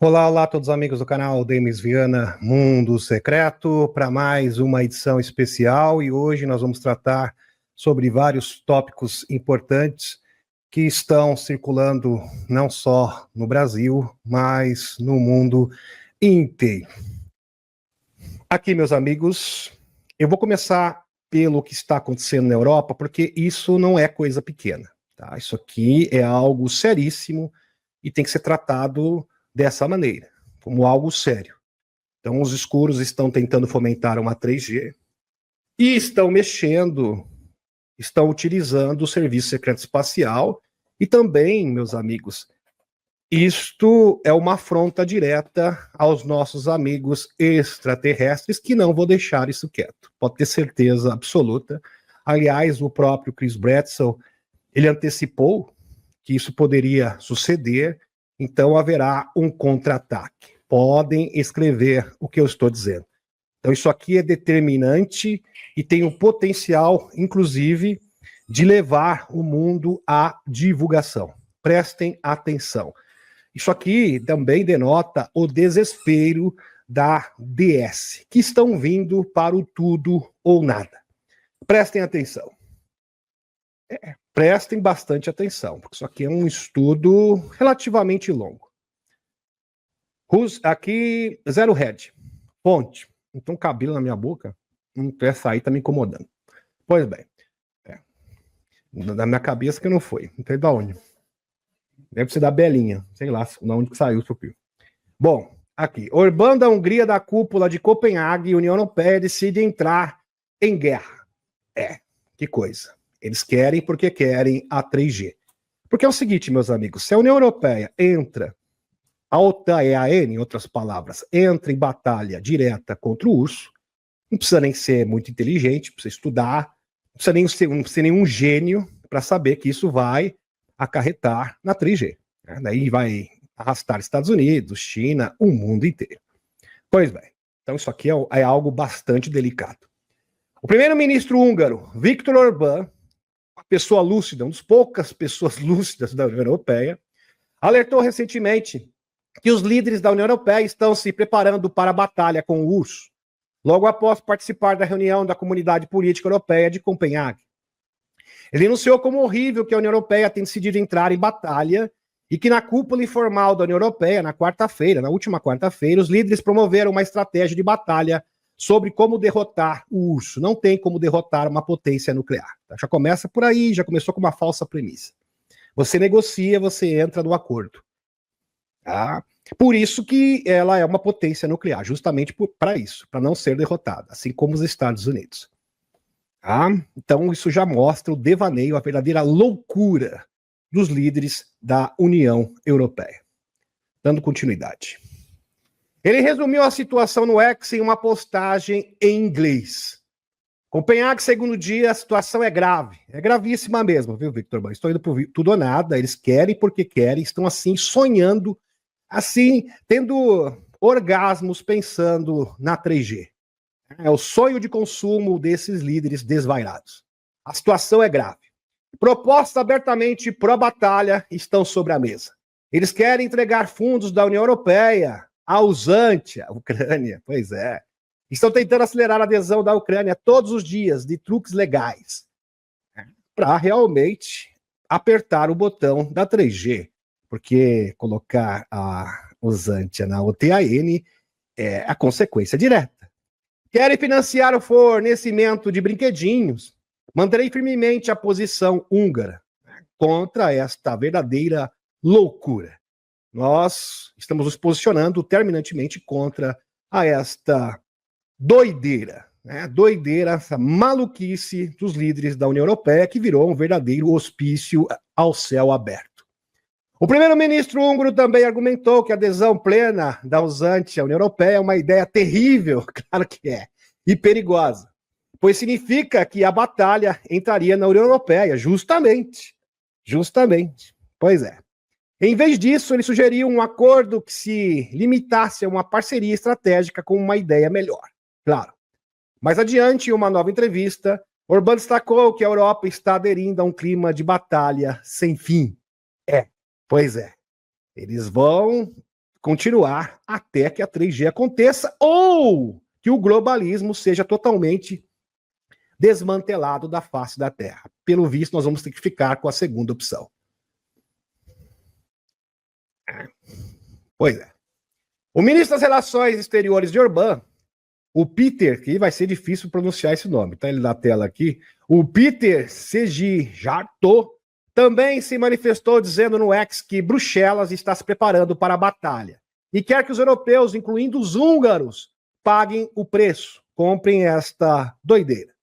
Olá, olá a todos os amigos do canal Demis Viana Mundo Secreto, para mais uma edição especial, e hoje nós vamos tratar sobre vários tópicos importantes que estão circulando não só no Brasil, mas no mundo inteiro. Aqui, meus amigos, eu vou começar pelo que está acontecendo na Europa, porque isso não é coisa pequena, tá? Isso aqui é algo seríssimo e tem que ser tratado dessa maneira, como algo sério. Então, os escuros estão tentando fomentar uma 3G e estão mexendo, estão utilizando o serviço secreto espacial e também, meus amigos, isto é uma afronta direta aos nossos amigos extraterrestres, que não vou deixar isso quieto, pode ter certeza absoluta. Aliás, o próprio Chris Bredesen, ele antecipou que isso poderia suceder, então haverá um contra-ataque. Podem escrever o que eu estou dizendo. Então isso aqui é determinante e tem o potencial, inclusive, de levar o mundo à divulgação. Prestem atenção. Isso aqui também denota o desespero da DS, que estão vindo para o tudo ou nada. Prestem atenção. Prestem bastante atenção, porque isso aqui é um estudo relativamente longo. Aqui, Zero Head. Fonte. Então, cabelo na minha boca, essa aí tá me incomodando. Pois bem. Da minha cabeça que não foi. Não sei da onde. Deve ser da Belinha. Sei lá, de onde que saiu o seu pio. Bom, aqui. Orbán da Hungria, da cúpula de Copenhague e União Europeia decide entrar em guerra. Que coisa. Eles querem porque querem a 3G. Porque é o seguinte, meus amigos, se a União Europeia entra, a OTAN, em outras palavras, entra em batalha direta contra o urso, não precisa nem ser muito inteligente, precisa estudar, não precisa ser nenhum gênio para saber que isso vai acarretar na 3G. Né? Daí vai arrastar Estados Unidos, China, o mundo inteiro. Pois bem, então isso aqui é algo bastante delicado. O primeiro-ministro húngaro, Viktor Orbán, uma pessoa lúcida, uma das poucas pessoas lúcidas da União Europeia, alertou recentemente que os líderes da União Europeia estão se preparando para a batalha com o urso, logo após participar da reunião da Comunidade Política Europeia de Copenhague. Ele anunciou como horrível que a União Europeia tem decidido entrar em batalha e que na cúpula informal da União Europeia, na última quarta-feira, os líderes promoveram uma estratégia de batalha sobre como derrotar o urso. Não tem como derrotar uma potência nuclear. Já começa por aí, já começou com uma falsa premissa. Você negocia, você entra no acordo. Tá? Por isso que ela é uma potência nuclear, justamente para isso, para não ser derrotada, assim como os Estados Unidos. Tá? Então isso já mostra o devaneio, a verdadeira loucura dos líderes da União Europeia. Dando continuidade. Ele resumiu a situação no X em uma postagem em inglês. Copenhague, segundo dia, a situação é grave. É gravíssima mesmo, viu, Victor? Estou indo por tudo ou nada. Eles querem porque querem, estão assim, sonhando, assim, tendo orgasmos pensando na 3G. É o sonho de consumo desses líderes desvairados. A situação é grave. Propostas abertamente pró-batalha estão sobre a mesa. Eles querem entregar fundos da União Europeia a Uzantia, a Ucrânia, pois é. Estão tentando acelerar a adesão da Ucrânia todos os dias de truques legais para realmente apertar o botão da 3G, porque colocar a Uzantia na OTAN é a consequência direta. Querem financiar o fornecimento de brinquedinhos, manterem firmemente a posição húngara contra esta verdadeira loucura. Nós estamos nos posicionando terminantemente contra esta doideira, né? Doideira, essa maluquice dos líderes da União Europeia, que virou um verdadeiro hospício ao céu aberto. O primeiro-ministro húngaro também argumentou que a adesão plena da Uzantia à União Europeia é uma ideia terrível, claro que é, e perigosa, pois significa que a batalha entraria na União Europeia, justamente, pois é. Em vez disso, ele sugeriu um acordo que se limitasse a uma parceria estratégica com uma ideia melhor. Claro. Mais adiante, em uma nova entrevista, Orbán destacou que a Europa está aderindo a um clima de batalha sem fim. Pois é. Eles vão continuar até que a 3G aconteça ou que o globalismo seja totalmente desmantelado da face da Terra. Pelo visto, nós vamos ter que ficar com a segunda opção. Pois é. O ministro das Relações Exteriores de Orbán, o Peter, que vai ser difícil pronunciar esse nome, tá ele na tela aqui, o Peter Szijjártó, também se manifestou dizendo no X que Bruxelas está se preparando para a batalha e quer que os europeus, incluindo os húngaros, paguem o preço, comprem esta doideira.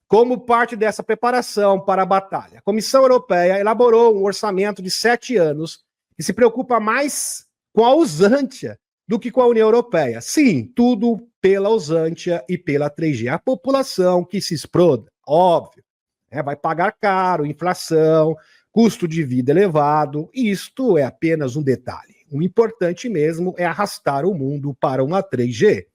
Como parte dessa preparação para a batalha, a Comissão Europeia elaborou um orçamento de 7 anos que se preocupa mais com a Usantia do que com a União Europeia. Sim, tudo pela Usantia e pela 3G. A população que se exploda, óbvio, vai pagar caro, inflação, custo de vida elevado, e isto é apenas um detalhe. O importante mesmo é arrastar o mundo para uma 3G.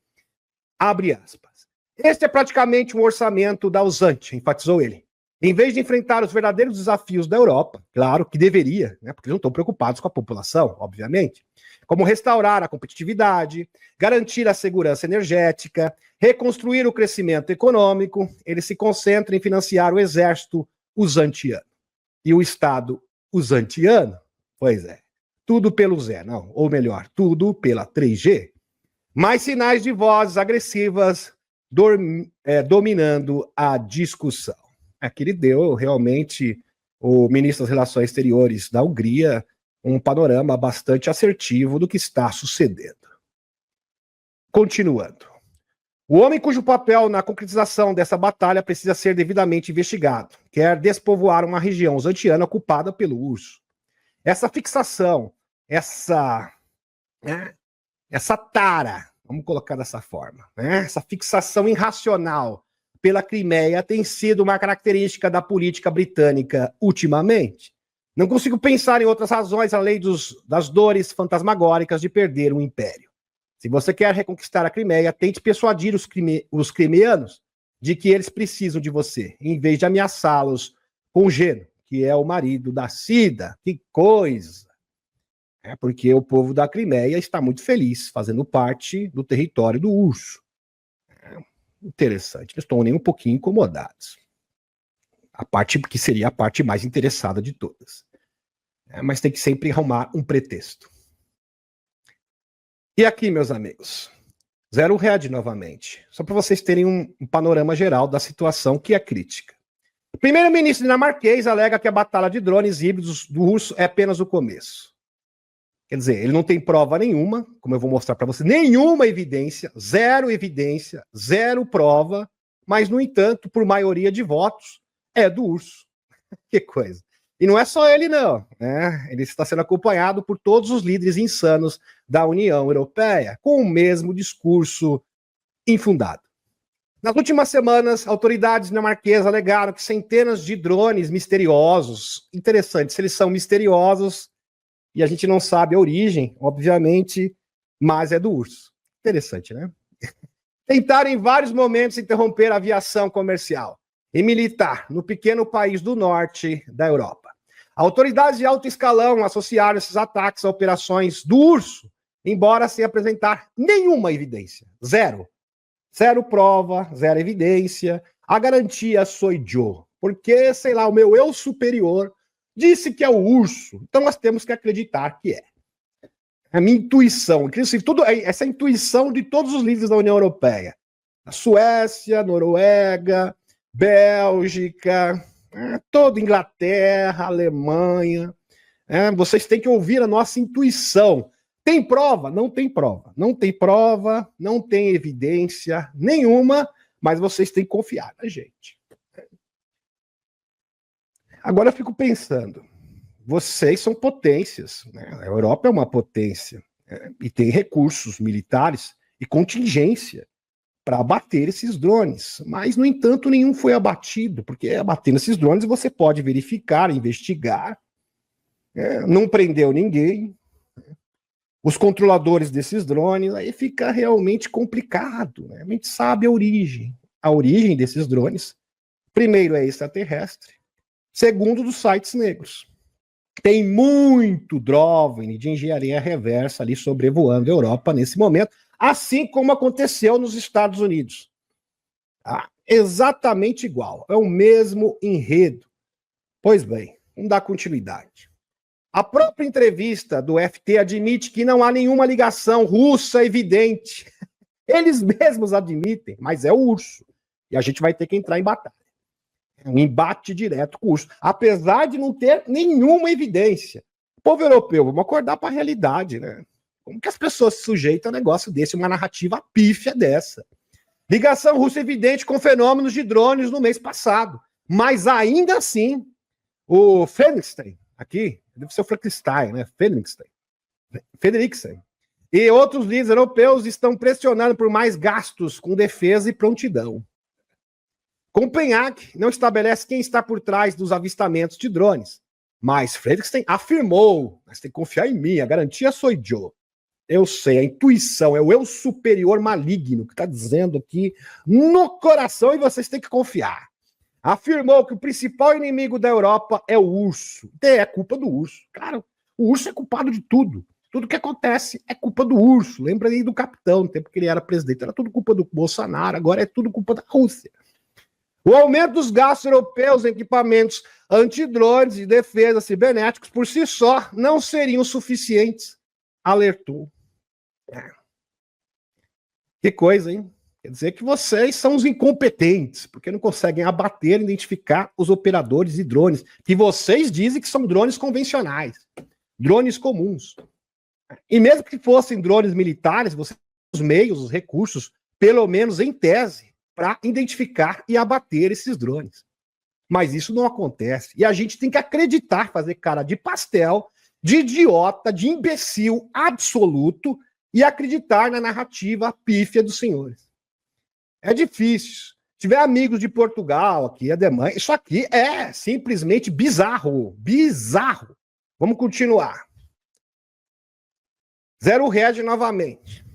Abre aspas. Este é praticamente um orçamento da Usantia, enfatizou ele. Em vez de enfrentar os verdadeiros desafios da Europa, claro que deveria, porque eles não estão preocupados com a população, obviamente, como restaurar a competitividade, garantir a segurança energética, reconstruir o crescimento econômico, ele se concentra em financiar o exército usantiano. E o Estado usantiano? Pois é, tudo pelo Zé, não, ou melhor, tudo pela 3G. Mais sinais de vozes agressivas dominando a discussão. Aqui ele deu realmente, o ministro das Relações Exteriores da Hungria, um panorama bastante assertivo do que está sucedendo. Continuando. O homem cujo papel na concretização dessa batalha precisa ser devidamente investigado quer despovoar uma região usantiana ocupada pelo urso. Essa fixação, essa tara, vamos colocar dessa forma, essa fixação irracional pela Crimeia tem sido uma característica da política britânica ultimamente. Não consigo pensar em outras razões além das dores fantasmagóricas de perder um império. Se você quer reconquistar a Crimeia, tente persuadir os crimeanos de que eles precisam de você, em vez de ameaçá-los com Geno, que é o marido da Cida. Que coisa! Porque o povo da Crimeia está muito feliz, fazendo parte do território do urso. Interessante, não estão nem um pouquinho incomodados. A parte que seria a parte mais interessada de todas. Mas tem que sempre arrumar um pretexto. E aqui, meus amigos, Zero Hedge novamente, só para vocês terem um panorama geral da situação que é crítica. O primeiro-ministro dinamarquês alega que a batalha de drones híbridos do urso é apenas o começo. Quer dizer, ele não tem prova nenhuma, como eu vou mostrar para vocês, nenhuma evidência, zero prova, mas, no entanto, por maioria de votos, é do urso. Que coisa. E não é só ele, não. Ele está sendo acompanhado por todos os líderes insanos da União Europeia, com o mesmo discurso infundado. Nas últimas semanas, autoridades dinamarquesas alegaram que centenas de drones misteriosos, interessante, se eles são misteriosos, e a gente não sabe a origem, obviamente, mas é do urso. Interessante, né? Tentaram em vários momentos interromper a aviação comercial e militar no pequeno país do norte da Europa. Autoridades de alto escalão associaram esses ataques a operações do urso, embora sem apresentar nenhuma evidência. Zero prova, zero evidência. A garantia sou eu, porque, sei lá, o meu eu superior disse que é o urso, então nós temos que acreditar que é. A minha intuição, inclusive, essa intuição de todos os líderes da União Europeia. A Suécia, Noruega, Bélgica, toda Inglaterra, Alemanha. Vocês têm que ouvir a nossa intuição. Tem prova? Não tem prova. Não tem prova, não tem evidência nenhuma, mas vocês têm que confiar na gente. Agora eu fico pensando, vocês são potências, a Europa é uma potência, e tem recursos militares e contingência para abater esses drones, mas, no entanto, nenhum foi abatido, porque abatendo esses drones você pode verificar, investigar, não prendeu ninguém, os controladores desses drones, aí fica realmente complicado, a gente sabe a origem desses drones, primeiro é extraterrestre, segundo, dos sites negros. Tem muito drone de engenharia reversa ali sobrevoando a Europa nesse momento, assim como aconteceu nos Estados Unidos. Tá? Exatamente igual, é o mesmo enredo. Pois bem, vamos dar continuidade. A própria entrevista do FT admite que não há nenhuma ligação russa evidente. Eles mesmos admitem, mas é o urso. E a gente vai ter que entrar em batalha. É um embate direto com o urso, apesar de não ter nenhuma evidência. Povo europeu, vamos acordar para a realidade, né? Como que as pessoas se sujeitam a um negócio desse, uma narrativa pífia dessa? Ligação russa evidente com fenômenos de drones no mês passado. Mas ainda assim, o Fenixstein, aqui, deve ser o Frankenstein, né? Fredriksen. E outros líderes europeus estão pressionando por mais gastos com defesa e prontidão. Copenhague não estabelece quem está por trás dos avistamentos de drones, mas Fredriksen afirmou, mas tem que confiar em mim, a garantia sou eu sei, a intuição, é o eu superior maligno que está dizendo aqui no coração e vocês têm que confiar. Afirmou que o principal inimigo da Europa é o urso. É culpa do urso. Cara, o urso é culpado de tudo. Tudo que acontece é culpa do urso. Lembra aí do capitão, no tempo que ele era presidente. Era tudo culpa do Bolsonaro, agora é tudo culpa da Rússia. O aumento dos gastos europeus em equipamentos antidrones e defesa cibernéticos por si só não seriam suficientes, alertou. Que coisa, hein? Quer dizer que vocês são os incompetentes, porque não conseguem abater e identificar os operadores de drones, que vocês dizem que são drones convencionais, drones comuns. E mesmo que fossem drones militares, vocês têm os meios, os recursos, pelo menos em tese, para identificar e abater esses drones. Mas isso não acontece. E a gente tem que acreditar, fazer cara de pastel, de idiota, de imbecil absoluto e acreditar na narrativa pífia dos senhores. É difícil. Se tiver amigos de Portugal, aqui, Alemanha, isso aqui é simplesmente bizarro. Bizarro. Vamos continuar. Zero Red novamente.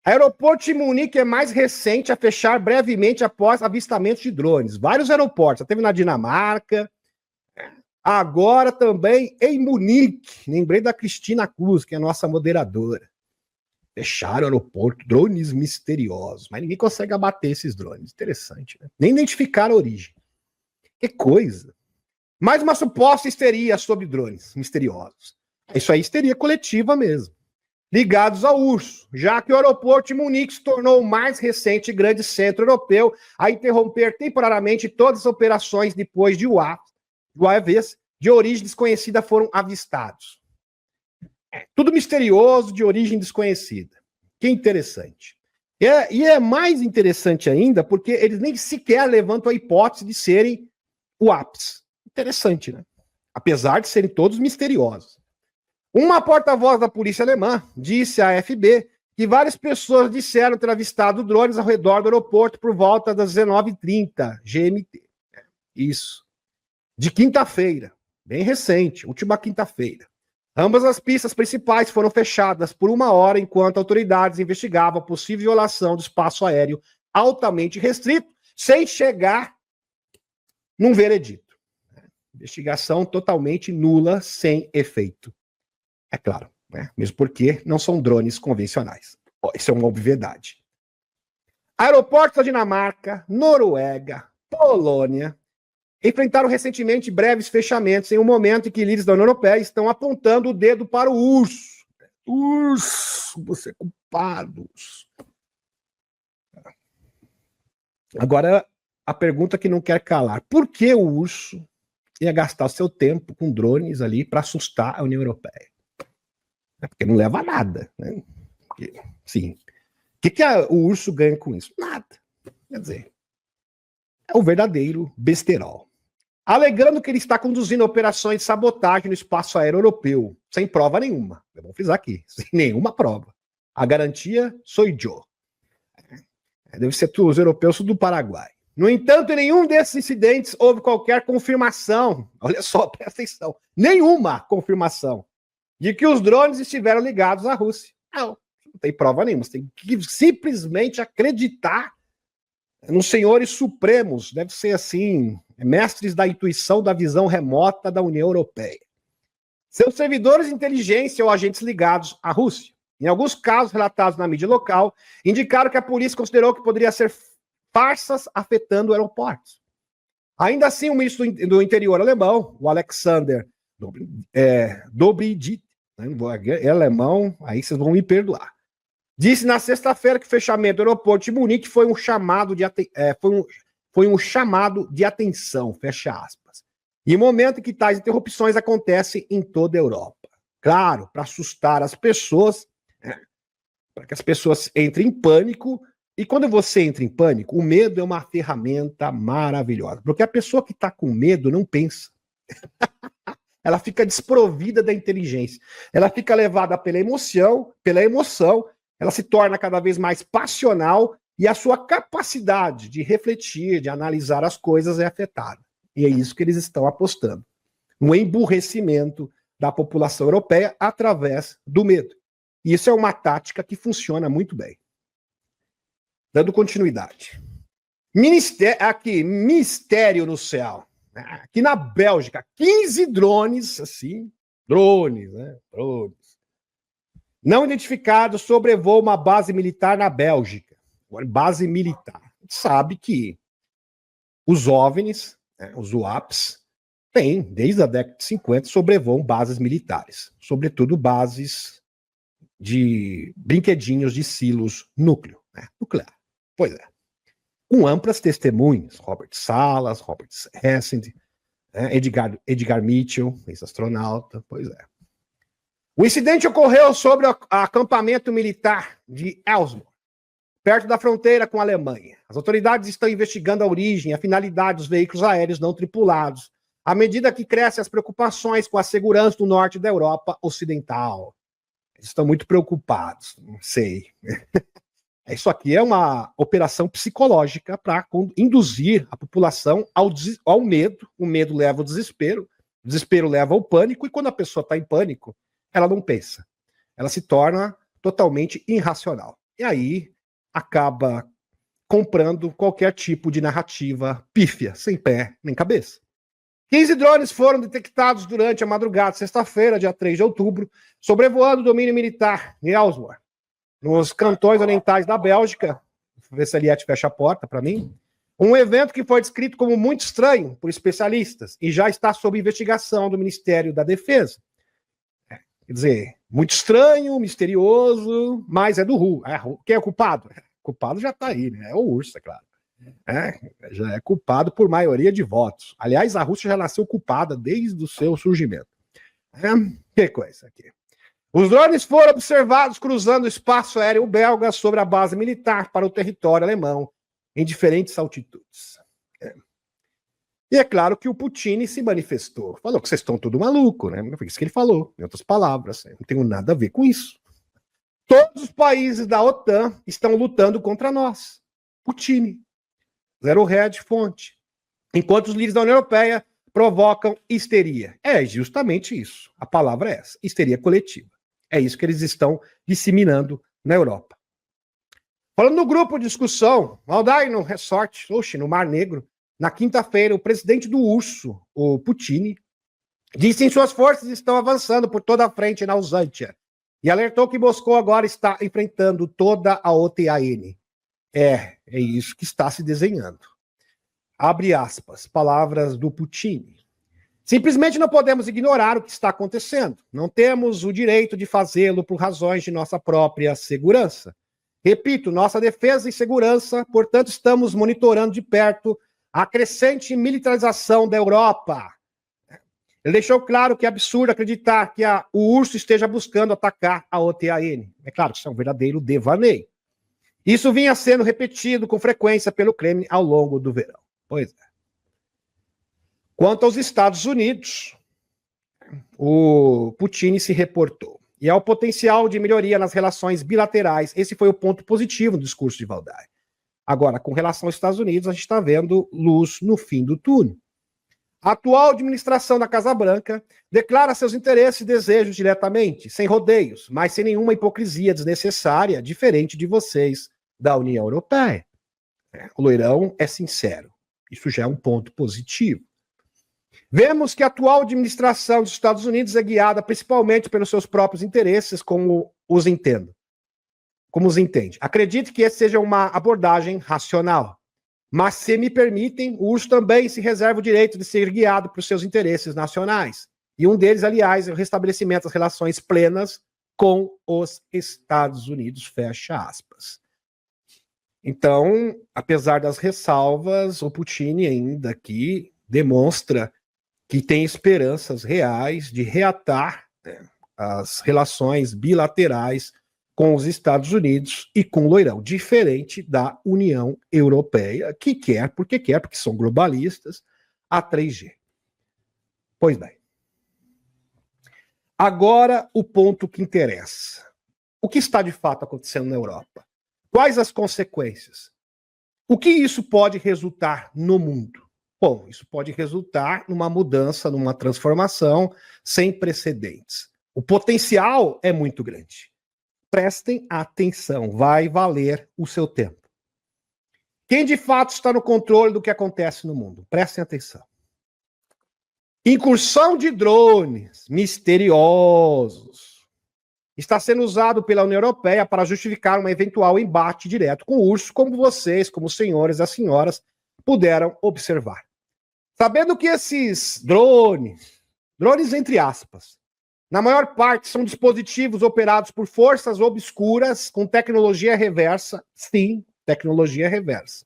Aeroporto de Munique é mais recente a fechar brevemente após avistamento de drones. Vários aeroportos, já teve na Dinamarca, agora também em Munique. Lembrei da Cristina Cruz, que é a nossa moderadora. Fecharam o aeroporto, drones misteriosos, mas ninguém consegue abater esses drones. Interessante, né? Nem identificar a origem. Que coisa. Mais uma suposta histeria sobre drones misteriosos. Isso aí é histeria coletiva mesmo. Ligados ao urso, já que o aeroporto de Munique se tornou o mais recente e grande centro europeu a interromper temporariamente todas as operações depois de UAVs de origem desconhecida foram avistados. Tudo misterioso, de origem desconhecida. Que interessante. E é mais interessante ainda porque eles nem sequer levantam a hipótese de serem UAPs. Interessante, né? Apesar de serem todos misteriosos. Uma porta-voz da polícia alemã disse à AFB que várias pessoas disseram ter avistado drones ao redor do aeroporto por volta das 19h30 GMT. Isso. De quinta-feira, bem recente, última quinta-feira. Ambas as pistas principais foram fechadas por 1 hora enquanto autoridades investigavam a possível violação do espaço aéreo altamente restrito, sem chegar num veredito. Investigação totalmente nula, sem efeito. É claro, né? Mesmo porque não são drones convencionais. Isso é uma obviedade. Aeroportos da Dinamarca, Noruega, Polônia enfrentaram recentemente breves fechamentos em um momento em que líderes da União Europeia estão apontando o dedo para o urso. Urso, você é culpado. Agora, a pergunta que não quer calar. Por que o urso ia gastar o seu tempo com drones ali para assustar a União Europeia? Porque não leva a nada, né? Porque, sim. O que o urso ganha com isso? Nada. Quer dizer, é o verdadeiro besterol. Alegando que ele está conduzindo operações de sabotagem no espaço aéreo europeu, sem prova nenhuma. Vamos frisar aqui, sem nenhuma prova. A garantia sou eu. Deve ser os europeus do Paraguai. No entanto, em nenhum desses incidentes houve qualquer confirmação. Olha só, presta atenção. Nenhuma confirmação de que os drones estiveram ligados à Rússia. Não tem prova nenhuma. Você tem que simplesmente acreditar nos senhores supremos. Deve ser assim, mestres da intuição, da visão remota da União Europeia. Seus servidores de inteligência ou agentes ligados à Rússia. Em alguns casos relatados na mídia local, indicaram que a polícia considerou que poderia ser farsas afetando aeroportos. Ainda assim, o ministro do interior alemão, o Alexander Dobrindt, é alemão, aí vocês vão me perdoar, disse na sexta-feira que o fechamento do aeroporto de Munique foi um chamado de atenção, fecha aspas. E o momento em que tais interrupções acontecem em toda a Europa. Claro, para assustar as pessoas, para que as pessoas entrem em pânico. E quando você entra em pânico, o medo é uma ferramenta maravilhosa. Porque a pessoa que está com medo não pensa. Ela fica desprovida da inteligência. Ela fica levada pela emoção, ela se torna cada vez mais passional e a sua capacidade de refletir, de analisar as coisas é afetada. E é isso que eles estão apostando. No emburrecimento da população europeia através do medo. E isso é uma tática que funciona muito bem. Dando continuidade. Mistério no céu. Aqui na Bélgica, 15 drones, assim, drones, não identificados sobrevoam uma base militar na Bélgica. Base militar. A gente sabe que os OVNIs, os UAPs, têm, desde a década de 50, sobrevoam bases militares. Sobretudo bases de brinquedinhos de silos nuclear. Pois é. Com amplas testemunhas, Robert Salas, Robert Hessend, Edgar Mitchell, ex-astronauta, pois é. O incidente ocorreu sobre o acampamento militar de Elsmore, perto da fronteira com a Alemanha. As autoridades estão investigando a origem e a finalidade dos veículos aéreos não tripulados, à medida que crescem as preocupações com a segurança do norte da Europa Ocidental. Eles estão muito preocupados, não sei. Isso aqui é uma operação psicológica para induzir a população ao medo. O medo leva ao desespero, o desespero leva ao pânico, e quando a pessoa está em pânico, ela não pensa. Ela se torna totalmente irracional. E aí acaba comprando qualquer tipo de narrativa pífia, sem pé nem cabeça. 15 drones foram detectados durante a madrugada, sexta-feira, dia 3 de outubro, sobrevoando o domínio militar em Elsmore, nos cantões orientais da Bélgica. Vou ver se a Eliette fecha a porta para mim. Um evento que foi descrito como muito estranho por especialistas e já está sob investigação do Ministério da Defesa. Quer dizer, muito estranho, misterioso, mas é do RU. Quem é o culpado? O culpado já está aí, né? É o urso, é claro. Já é culpado por maioria de votos. Aliás, a Rússia já nasceu culpada desde o seu surgimento. Que coisa aqui. Os drones foram observados cruzando o espaço aéreo belga sobre a base militar para o território alemão, em diferentes altitudes. E é claro que o Putin se manifestou. Falou que vocês estão tudo maluco, né? Foi isso que ele falou, em outras palavras. Não tenho nada a ver com isso. Todos os países da OTAN estão lutando contra nós. Putin. Zero Red, fonte. Enquanto os líderes da União Europeia provocam histeria. É justamente isso. A palavra é essa. Histeria coletiva. É isso que eles estão disseminando na Europa. Falando no grupo de discussão, Valdai no resort, no Mar Negro, na quinta-feira, o presidente do URSS, o Putin, disse que suas forças estão avançando por toda a frente na Usantia e alertou que Moscou agora está enfrentando toda a OTAN. É isso que está se desenhando. Abre aspas, palavras do Putin. Simplesmente não podemos ignorar o que está acontecendo. Não temos o direito de fazê-lo por razões de nossa própria segurança. Repito, nossa defesa e segurança, portanto, estamos monitorando de perto a crescente militarização da Europa. Ele deixou claro que é absurdo acreditar que o urso esteja buscando atacar a OTAN. É claro que isso é um verdadeiro devaneio. Isso vinha sendo repetido com frequência pelo Kremlin ao longo do verão. Pois é. Quanto aos Estados Unidos, o Putin se reportou. E ao potencial de melhoria nas relações bilaterais, esse foi o ponto positivo do discurso de Valdai. Agora, com relação aos Estados Unidos, a gente está vendo luz no fim do túnel. A atual administração da Casa Branca declara seus interesses e desejos diretamente, sem rodeios, mas sem nenhuma hipocrisia desnecessária, diferente de vocês da União Europeia. O loirão é sincero. Isso já é um ponto positivo. Vemos que a atual administração dos Estados Unidos é guiada principalmente pelos seus próprios interesses, como os entende. Acredito que essa seja uma abordagem racional. Mas, se me permitem, o urso também se reserva o direito de ser guiado por seus interesses nacionais. E um deles, aliás, é o restabelecimento das relações plenas com os Estados Unidos, fecha aspas. Então, apesar das ressalvas, o Putin ainda aqui demonstra que tem esperanças reais de reatar, né, as relações bilaterais com os Estados Unidos e com o Loirão, diferente da União Europeia, que quer, porque são globalistas, a 3G. Pois bem. Agora, o ponto que interessa. O que está de fato acontecendo na Europa? Quais as consequências? O que isso pode resultar no mundo? Bom, isso pode resultar numa mudança, numa transformação sem precedentes. O potencial é muito grande. Prestem atenção, vai valer o seu tempo. Quem de fato está no controle do que acontece no mundo? Prestem atenção. Incursão de drones misteriosos está sendo usado pela União Europeia para justificar um eventual embate direto com o urso, como vocês, como os senhores e as senhoras, puderam observar. Sabendo que esses drones entre aspas, na maior parte são dispositivos operados por forças obscuras com tecnologia reversa, sim, tecnologia reversa.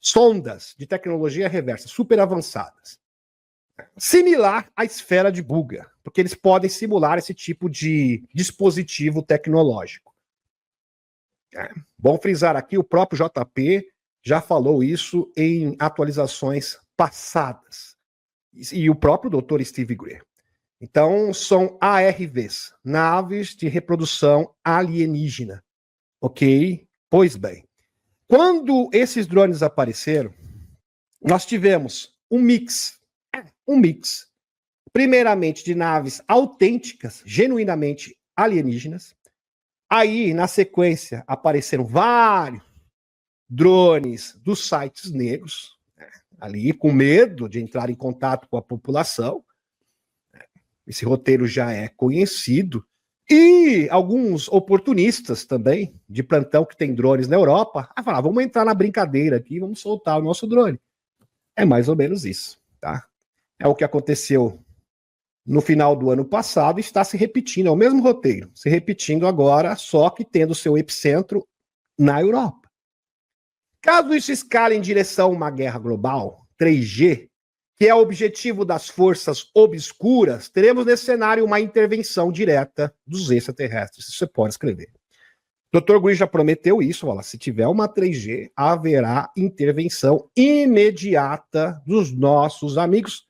Sondas de tecnologia reversa, super avançadas. Similar à esfera de Buga, porque eles podem simular esse tipo de dispositivo tecnológico. Bom frisar aqui, o próprio JP já falou isso em atualizações passadas. E o próprio Dr. Steve Greer. Então, são ARVs, naves de reprodução alienígena. Ok? Pois bem. Quando esses drones apareceram, nós tivemos um mix, primeiramente de naves autênticas, genuinamente alienígenas. Aí, na sequência, apareceram vários drones dos sites negros, ali com medo de entrar em contato com a população. Esse roteiro já é conhecido. E alguns oportunistas também, de plantão que tem drones na Europa, falaram, vamos entrar na brincadeira aqui, vamos soltar o nosso drone. É mais ou menos isso, tá? É o que aconteceu no final do ano passado e está se repetindo, é o mesmo roteiro, se repetindo agora, só que tendo seu epicentro na Europa. Caso isso escale em direção a uma guerra global, 3G, que é o objetivo das forças obscuras, teremos nesse cenário uma intervenção direta dos extraterrestres. Isso você pode escrever. O Dr. Greer já prometeu isso, olha, se tiver uma 3G, haverá intervenção imediata dos nossos amigos.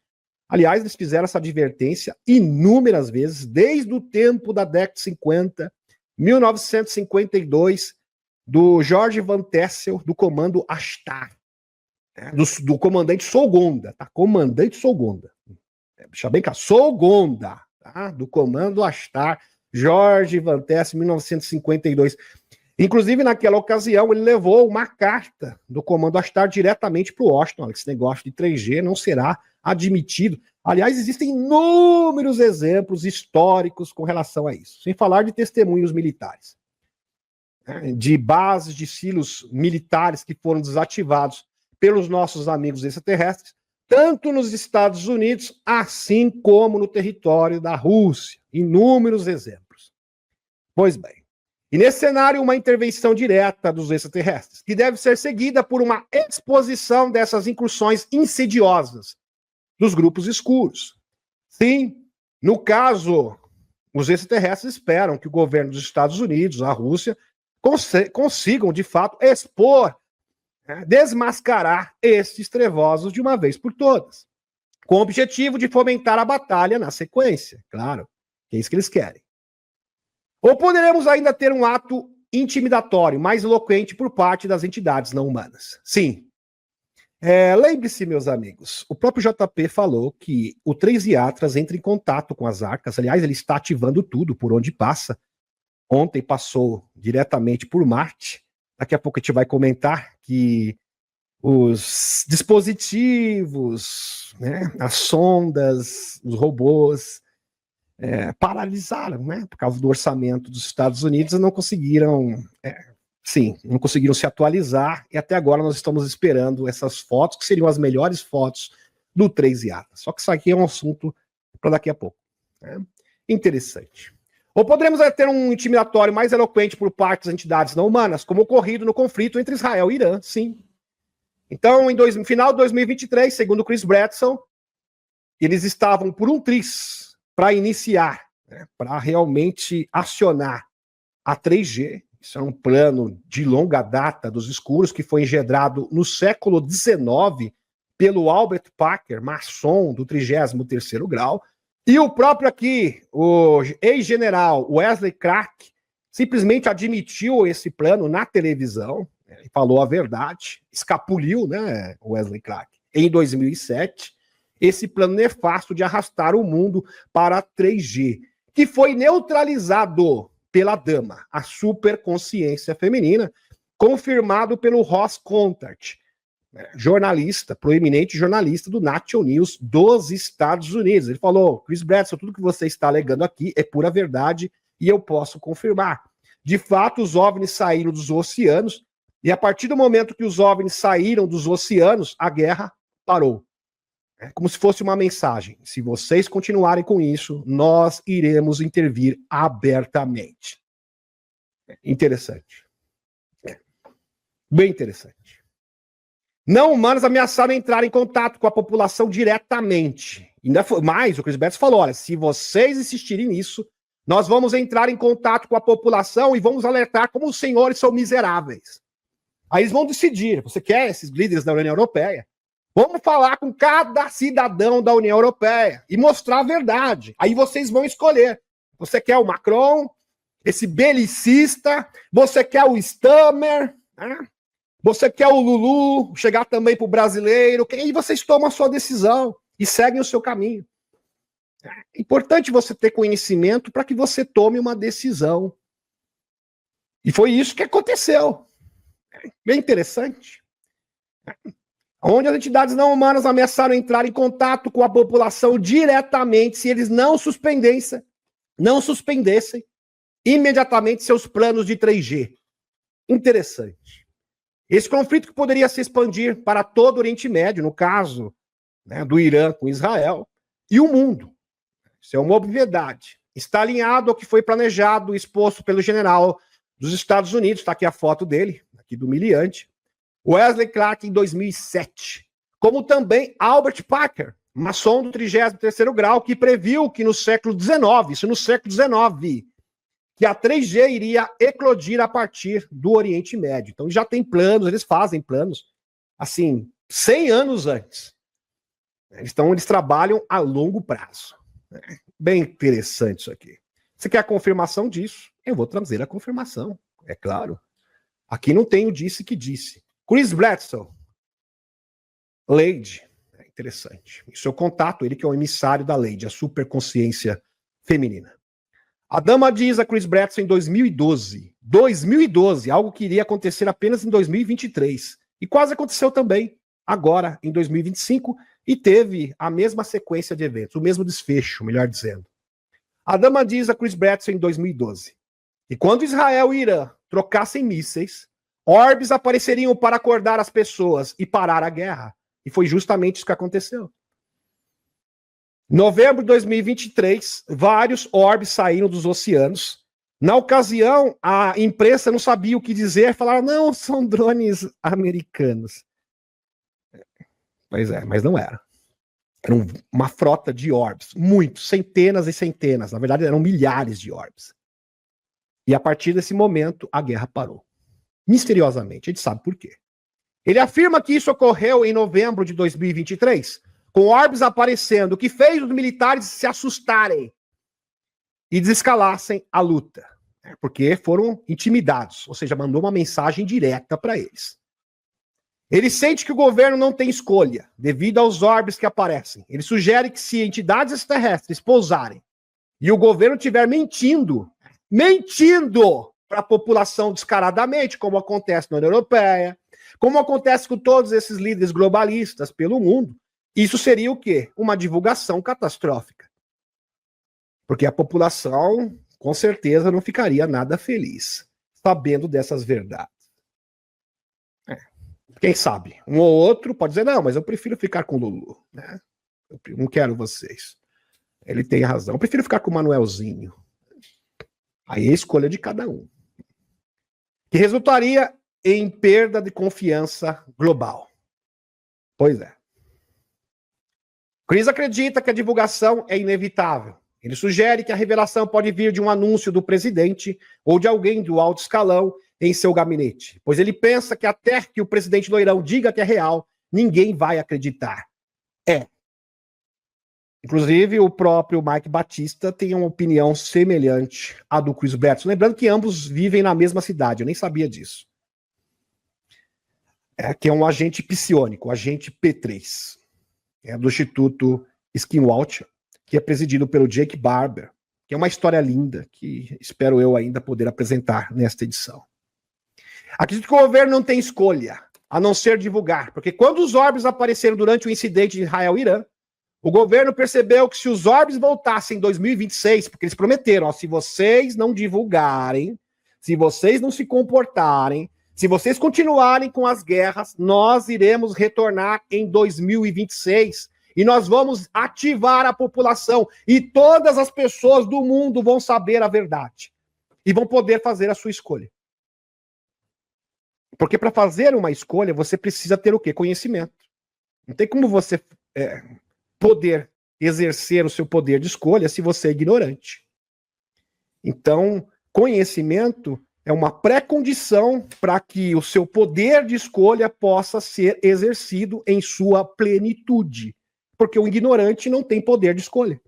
Aliás, eles fizeram essa advertência inúmeras vezes, desde o tempo da década de 50, 1952, do George Van Tassel, do comando Ashtar. Do comandante Sogonda, tá? Comandante Sogonda. Deixa bem claro, Sogonda, tá? Do comando Ashtar, George Van Tassel, 1952. Inclusive, naquela ocasião, ele levou uma carta do comando Ashtar diretamente para o Washington. Esse negócio de 3G não será admitido. Aliás, existem inúmeros exemplos históricos com relação a isso, sem falar de testemunhos militares, né? De bases de silos militares que foram desativados pelos nossos amigos extraterrestres, tanto nos Estados Unidos, assim como no território da Rússia. Inúmeros exemplos. Pois bem, e nesse cenário, uma intervenção direta dos extraterrestres, que deve ser seguida por uma exposição dessas incursões insidiosas dos grupos escuros. Sim, no caso, os extraterrestres esperam que o governo dos Estados Unidos, a Rússia, consigam, de fato, expor, desmascarar esses trevosos de uma vez por todas, com o objetivo de fomentar a batalha na sequência, claro, que é isso que eles querem. Ou poderemos ainda ter um ato intimidatório, mais eloquente por parte das entidades não humanas. Sim. Lembre-se, meus amigos, o próprio JP falou que o 3 Yatras entra em contato com as arcas, aliás, ele está ativando tudo por onde passa. Ontem passou diretamente por Marte. Daqui a pouco a gente vai comentar que os dispositivos, né, as sondas, os robôs, paralisaram, né, por causa do orçamento dos Estados Unidos, e não conseguiram, não conseguiram se atualizar, e até agora nós estamos esperando essas fotos, que seriam as melhores fotos do 3 Atlas. Só que isso aqui é um assunto para daqui a pouco. Né? Interessante. Ou poderemos ter um intimidatório mais eloquente por parte das entidades não humanas, como ocorrido no conflito entre Israel e Irã, sim. Então, no final de 2023, segundo Chris Bredson, eles estavam por um triz para iniciar, né, para realmente acionar a 3G. Isso é um plano de longa data dos escuros, que foi engendrado no século XIX pelo Albert Parker, maçom do 33º grau, e o próprio aqui, o ex-general Wesley Clark, simplesmente admitiu esse plano na televisão, e falou a verdade, escapuliu, né, Wesley Clark, em 2007, esse plano nefasto de arrastar o mundo para a 3G, que foi neutralizado pela dama, a superconsciência feminina, confirmado pelo Ross Contart, jornalista, proeminente jornalista do National News dos Estados Unidos. Ele falou: Chris Bredson, tudo que você está alegando aqui é pura verdade e eu posso confirmar. De fato, os OVNIs saíram dos oceanos e a partir do momento que os OVNIs saíram dos oceanos, a guerra parou. É como se fosse uma mensagem. Se vocês continuarem com isso, nós iremos intervir abertamente. Interessante. Bem interessante. Não humanos ameaçaram entrar em contato com a população diretamente. Ainda foi mais, o Chris Bredson falou: olha, se vocês insistirem nisso, nós vamos entrar em contato com a população e vamos alertar como os senhores são miseráveis. Aí eles vão decidir: você quer esses líderes da União Europeia? Vamos falar com cada cidadão da União Europeia e mostrar a verdade. Aí vocês vão escolher. Você quer o Macron, esse belicista? Você quer o Stammer? Né? Você quer o Lulu, chegar também para o brasileiro? E vocês tomam a sua decisão e seguem o seu caminho. É importante você ter conhecimento para que você tome uma decisão. E foi isso que aconteceu. Bem interessante. Onde as entidades não humanas ameaçaram entrar em contato com a população diretamente se eles não suspendessem imediatamente seus planos de 3G. Interessante. Esse conflito que poderia se expandir para todo o Oriente Médio, no caso, né, do Irã com Israel, e o mundo. Isso é uma obviedade. Está alinhado ao que foi planejado e exposto pelo general dos Estados Unidos, está aqui a foto dele, aqui do humilhante, Wesley Clark, em 2007. Como também Albert Parker, maçom do 33º grau, que previu que no século XIX, que a 3G iria eclodir a partir do Oriente Médio. Então já tem planos, eles fazem planos, assim, 100 anos antes. Então eles trabalham a longo prazo. Bem interessante isso aqui. Você quer a confirmação disso? Eu vou trazer a confirmação, é claro. Aqui não tem o disse que disse. Chris Bredson, Lady, interessante. Isso é o contato, ele que é o emissário da Lady, a superconsciência feminina. A dama diz a Chris Bredson em 2012, algo que iria acontecer apenas em 2023. E quase aconteceu também, agora, em 2025, e teve a mesma sequência de eventos, o mesmo desfecho, melhor dizendo. A dama diz a Chris Bredson em 2012, e quando Israel e Irã trocassem mísseis, orbes apareceriam para acordar as pessoas e parar a guerra. E foi justamente isso que aconteceu. Em novembro de 2023, vários orbes saíram dos oceanos. Na ocasião, a imprensa não sabia o que dizer, falaram: não, são drones americanos. Pois é, mas não era. Era uma frota de orbes, muitos, centenas e centenas. Na verdade, eram milhares de orbes. E a partir desse momento, a guerra parou. Misteriosamente, a gente sabe por quê. Ele afirma que isso ocorreu em novembro de 2023, com orbes aparecendo, o que fez os militares se assustarem e desescalassem a luta, porque foram intimidados, ou seja, mandou uma mensagem direta para eles. Ele sente que o governo não tem escolha, devido aos orbes que aparecem. Ele sugere que se entidades extraterrestres pousarem e o governo estiver mentindo para a população descaradamente, como acontece na União Europeia, como acontece com todos esses líderes globalistas pelo mundo, isso seria o quê? Uma divulgação catastrófica. Porque a população, com certeza, não ficaria nada feliz sabendo dessas verdades. Quem sabe? Um ou outro pode dizer, não, mas eu prefiro ficar com o Lulu. Né? Eu não quero vocês. Ele tem razão. Eu prefiro ficar com o Manuelzinho. Aí é a escolha de cada um. Que resultaria em perda de confiança global. Pois é. Chris acredita que a divulgação é inevitável. Ele sugere que a revelação pode vir de um anúncio do presidente ou de alguém do alto escalão em seu gabinete, pois ele pensa que até que o presidente Loirão diga que é real, ninguém vai acreditar. Inclusive, o próprio Mike Batista tem uma opinião semelhante à do Chris Bretson. Lembrando que ambos vivem na mesma cidade, eu nem sabia disso. Que é um agente psionico, o agente P3. Do Instituto Skinwalcher, que é presidido pelo Jake Barber, que é uma história linda, que espero eu ainda poder apresentar nesta edição. Acredito que o governo não tem escolha, a não ser divulgar, porque quando os orbes apareceram durante o incidente de Israel-Irã, o governo percebeu que se os orbes voltassem em 2026, porque eles prometeram, ó, se vocês não divulgarem, se vocês não se comportarem, se vocês continuarem com as guerras, nós iremos retornar em 2026 e nós vamos ativar a população e todas as pessoas do mundo vão saber a verdade e vão poder fazer a sua escolha. Porque para fazer uma escolha, você precisa ter o quê? Conhecimento. Não tem como você poder exercer o seu poder de escolha se você é ignorante. Então, conhecimento é uma pré-condição para que o seu poder de escolha possa ser exercido em sua plenitude. Porque o ignorante não tem poder de escolha.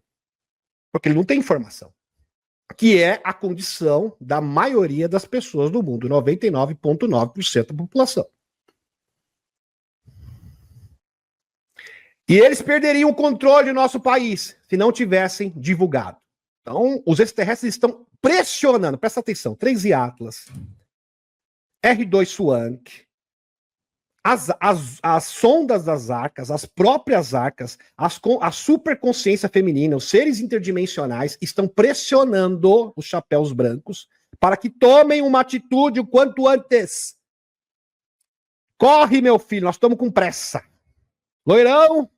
Porque ele não tem informação. Que é a condição da maioria das pessoas do mundo, 99,9% da população. E eles perderiam o controle do nosso país se não tivessem divulgado. Então, os extraterrestres estão pressionando, presta atenção, 3i Atlas, R2 Swank, as sondas das arcas, as próprias arcas, a superconsciência feminina, os seres interdimensionais estão pressionando os chapéus brancos para que tomem uma atitude o quanto antes. Corre, meu filho, nós estamos com pressa. Loirão,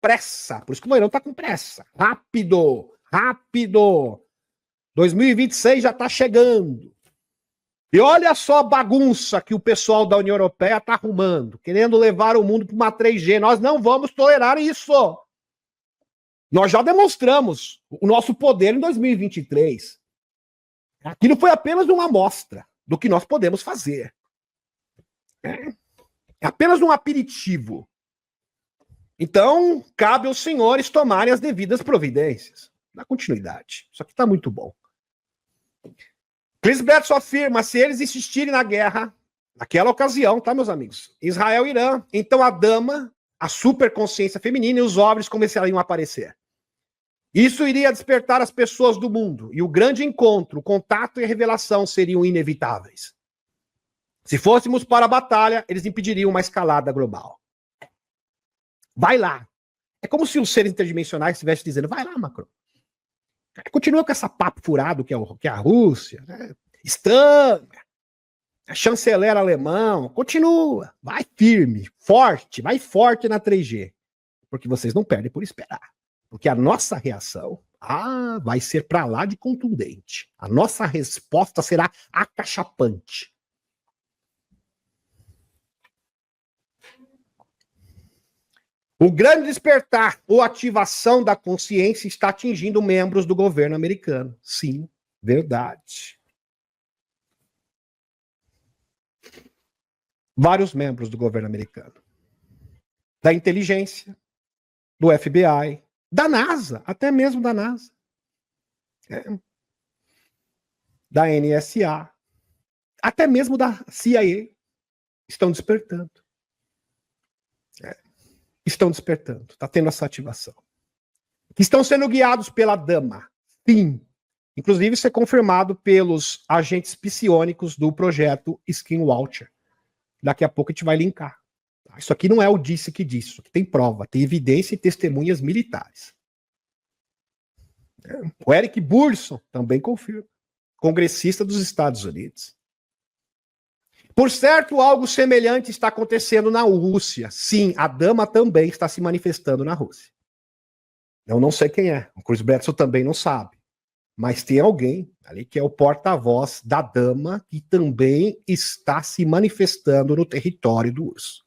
pressa. Por isso que o Loirão está com pressa. Rápido, rápido. 2026 já está chegando. E olha só a bagunça que o pessoal da União Europeia está arrumando, querendo levar o mundo para uma 3G. Nós não vamos tolerar isso. Nós já demonstramos o nosso poder em 2023. Aquilo foi apenas uma amostra do que nós podemos fazer. É apenas um aperitivo. Então, cabe aos senhores tomarem as devidas providências. Dá continuidade. Isso aqui está muito bom. Chris Bretson afirma, se eles insistirem na guerra, naquela ocasião, tá, meus amigos? Israel e Irã, então a dama, a superconsciência feminina e os homens começariam a aparecer. Isso iria despertar as pessoas do mundo, e o grande encontro, o contato e a revelação seriam inevitáveis. Se fôssemos para a batalha, eles impediriam uma escalada global. Vai lá. É como se os seres interdimensionais estivessem dizendo, vai lá, Macron. Continua com essa papo furado que é a Rússia, né? Estanga, chanceler alemão, continua, vai firme, forte, vai forte na 3G, porque vocês não perdem por esperar, porque a nossa reação vai ser para lá de contundente, a nossa resposta será acachapante. O grande despertar ou ativação da consciência está atingindo membros do governo americano. Sim, verdade. Vários membros do governo americano. Da inteligência, do FBI, da NASA, até mesmo da NASA. Da NSA, até mesmo da CIA. Estão despertando. Estão despertando, está tendo essa ativação. Estão sendo guiados pela dama. Sim, Inclusive, isso é confirmado pelos agentes psiônicos do projeto Skinwalker. Daqui a pouco a gente vai linkar. Isso aqui não é o disse que disse, isso aqui tem prova, tem evidência e testemunhas militares. O Eric Burson também confirma, congressista dos Estados Unidos. Por certo, algo semelhante está acontecendo na Rússia. Sim, a dama também está se manifestando na Rússia. Eu não sei quem é, o Chris Bledsoe também não sabe. Mas tem alguém ali que é o porta-voz da dama que também está se manifestando no território do urso.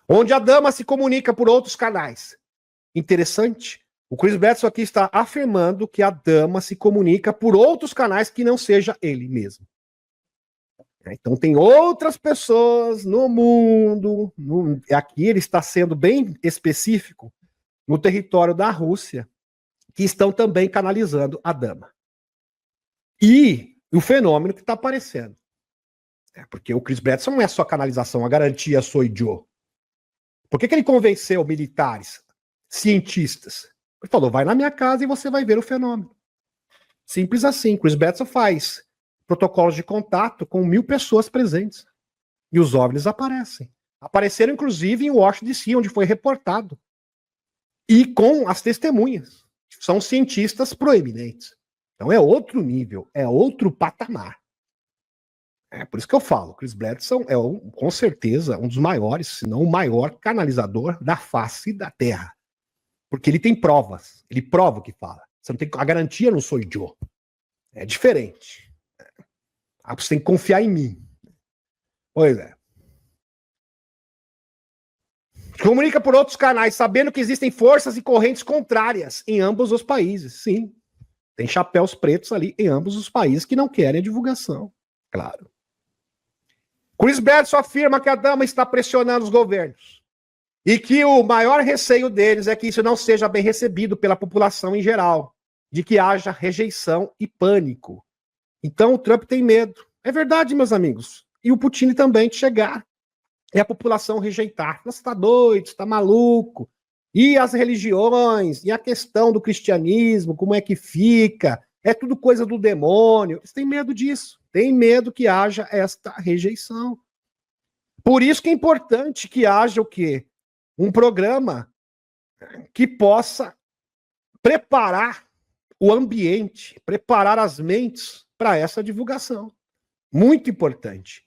Onde a dama se comunica por outros canais. Interessante. O Chris Bledsoe aqui está afirmando que a dama se comunica por outros canais que não seja ele mesmo. Então tem outras pessoas no mundo, aqui ele está sendo bem específico, no território da Rússia, que estão também canalizando a dama. E o fenômeno que está aparecendo. Porque o Chris Bledsoe não é só canalização, a garantia sou Joe. Por que ele convenceu militares, cientistas? Ele falou, vai na minha casa e você vai ver o fenômeno. Simples assim, Chris Bledsoe faz protocolos de contato com 1.000 pessoas presentes. E os OVNIs aparecem. Apareceram, inclusive, em Washington DC, onde foi reportado. E com as testemunhas. São cientistas proeminentes. Então é outro nível, é outro patamar. É por isso que eu falo, Chris Bledsoe é com certeza um dos maiores, se não o maior canalizador da face da Terra. Porque ele tem provas, ele prova o que fala. Você não tem, a garantia não sou Joe. É diferente. Você tem que confiar em mim. Pois é. Comunica por outros canais, sabendo que existem forças e correntes contrárias em ambos os países. Sim. Tem chapéus pretos ali em ambos os países que não querem a divulgação. Claro. Chris Bledsoe afirma que a dama está pressionando os governos. E que o maior receio deles é que isso não seja bem recebido pela população em geral. De que haja rejeição e pânico. Então o Trump tem medo. É verdade, meus amigos. E o Putin também de chegar. E a população rejeitar. Você está doido, está maluco. E as religiões, e a questão do cristianismo, como é que fica? É tudo coisa do demônio. Eles têm medo disso. Tem medo que haja esta rejeição. Por isso que é importante que haja o quê? Um programa que possa preparar o ambiente, preparar as mentes para essa divulgação. Muito importante.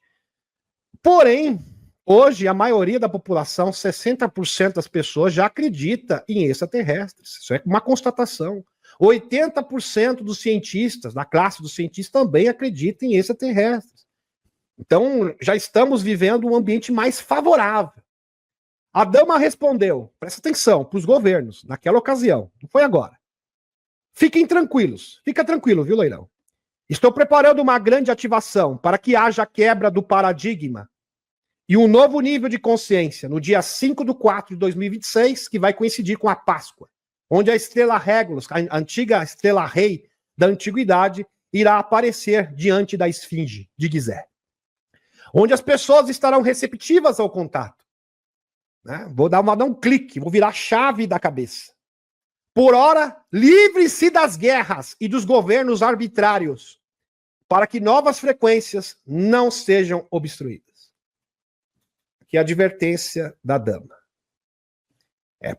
Porém, hoje a maioria da população, 60% das pessoas já acredita em extraterrestres. Isso é uma constatação. 80% dos cientistas, da classe dos cientistas, também acreditam em extraterrestres. Então, já estamos vivendo um ambiente mais favorável. A dama respondeu, presta atenção, para os governos, naquela ocasião, não foi agora. Fiquem tranquilos, fica tranquilo, viu, Leirão? Estou preparando uma grande ativação para que haja quebra do paradigma e um novo nível de consciência no dia 5/4/2026, que vai coincidir com a Páscoa, onde a estrela Regulus, a antiga estrela rei da antiguidade, irá aparecer diante da esfinge de Gizé. Onde as pessoas estarão receptivas ao contato. Né? Vou dar um clique, vou virar a chave da cabeça. Por ora, livre-se das guerras e dos governos arbitrários, para que novas frequências não sejam obstruídas. Aqui é a advertência da dama.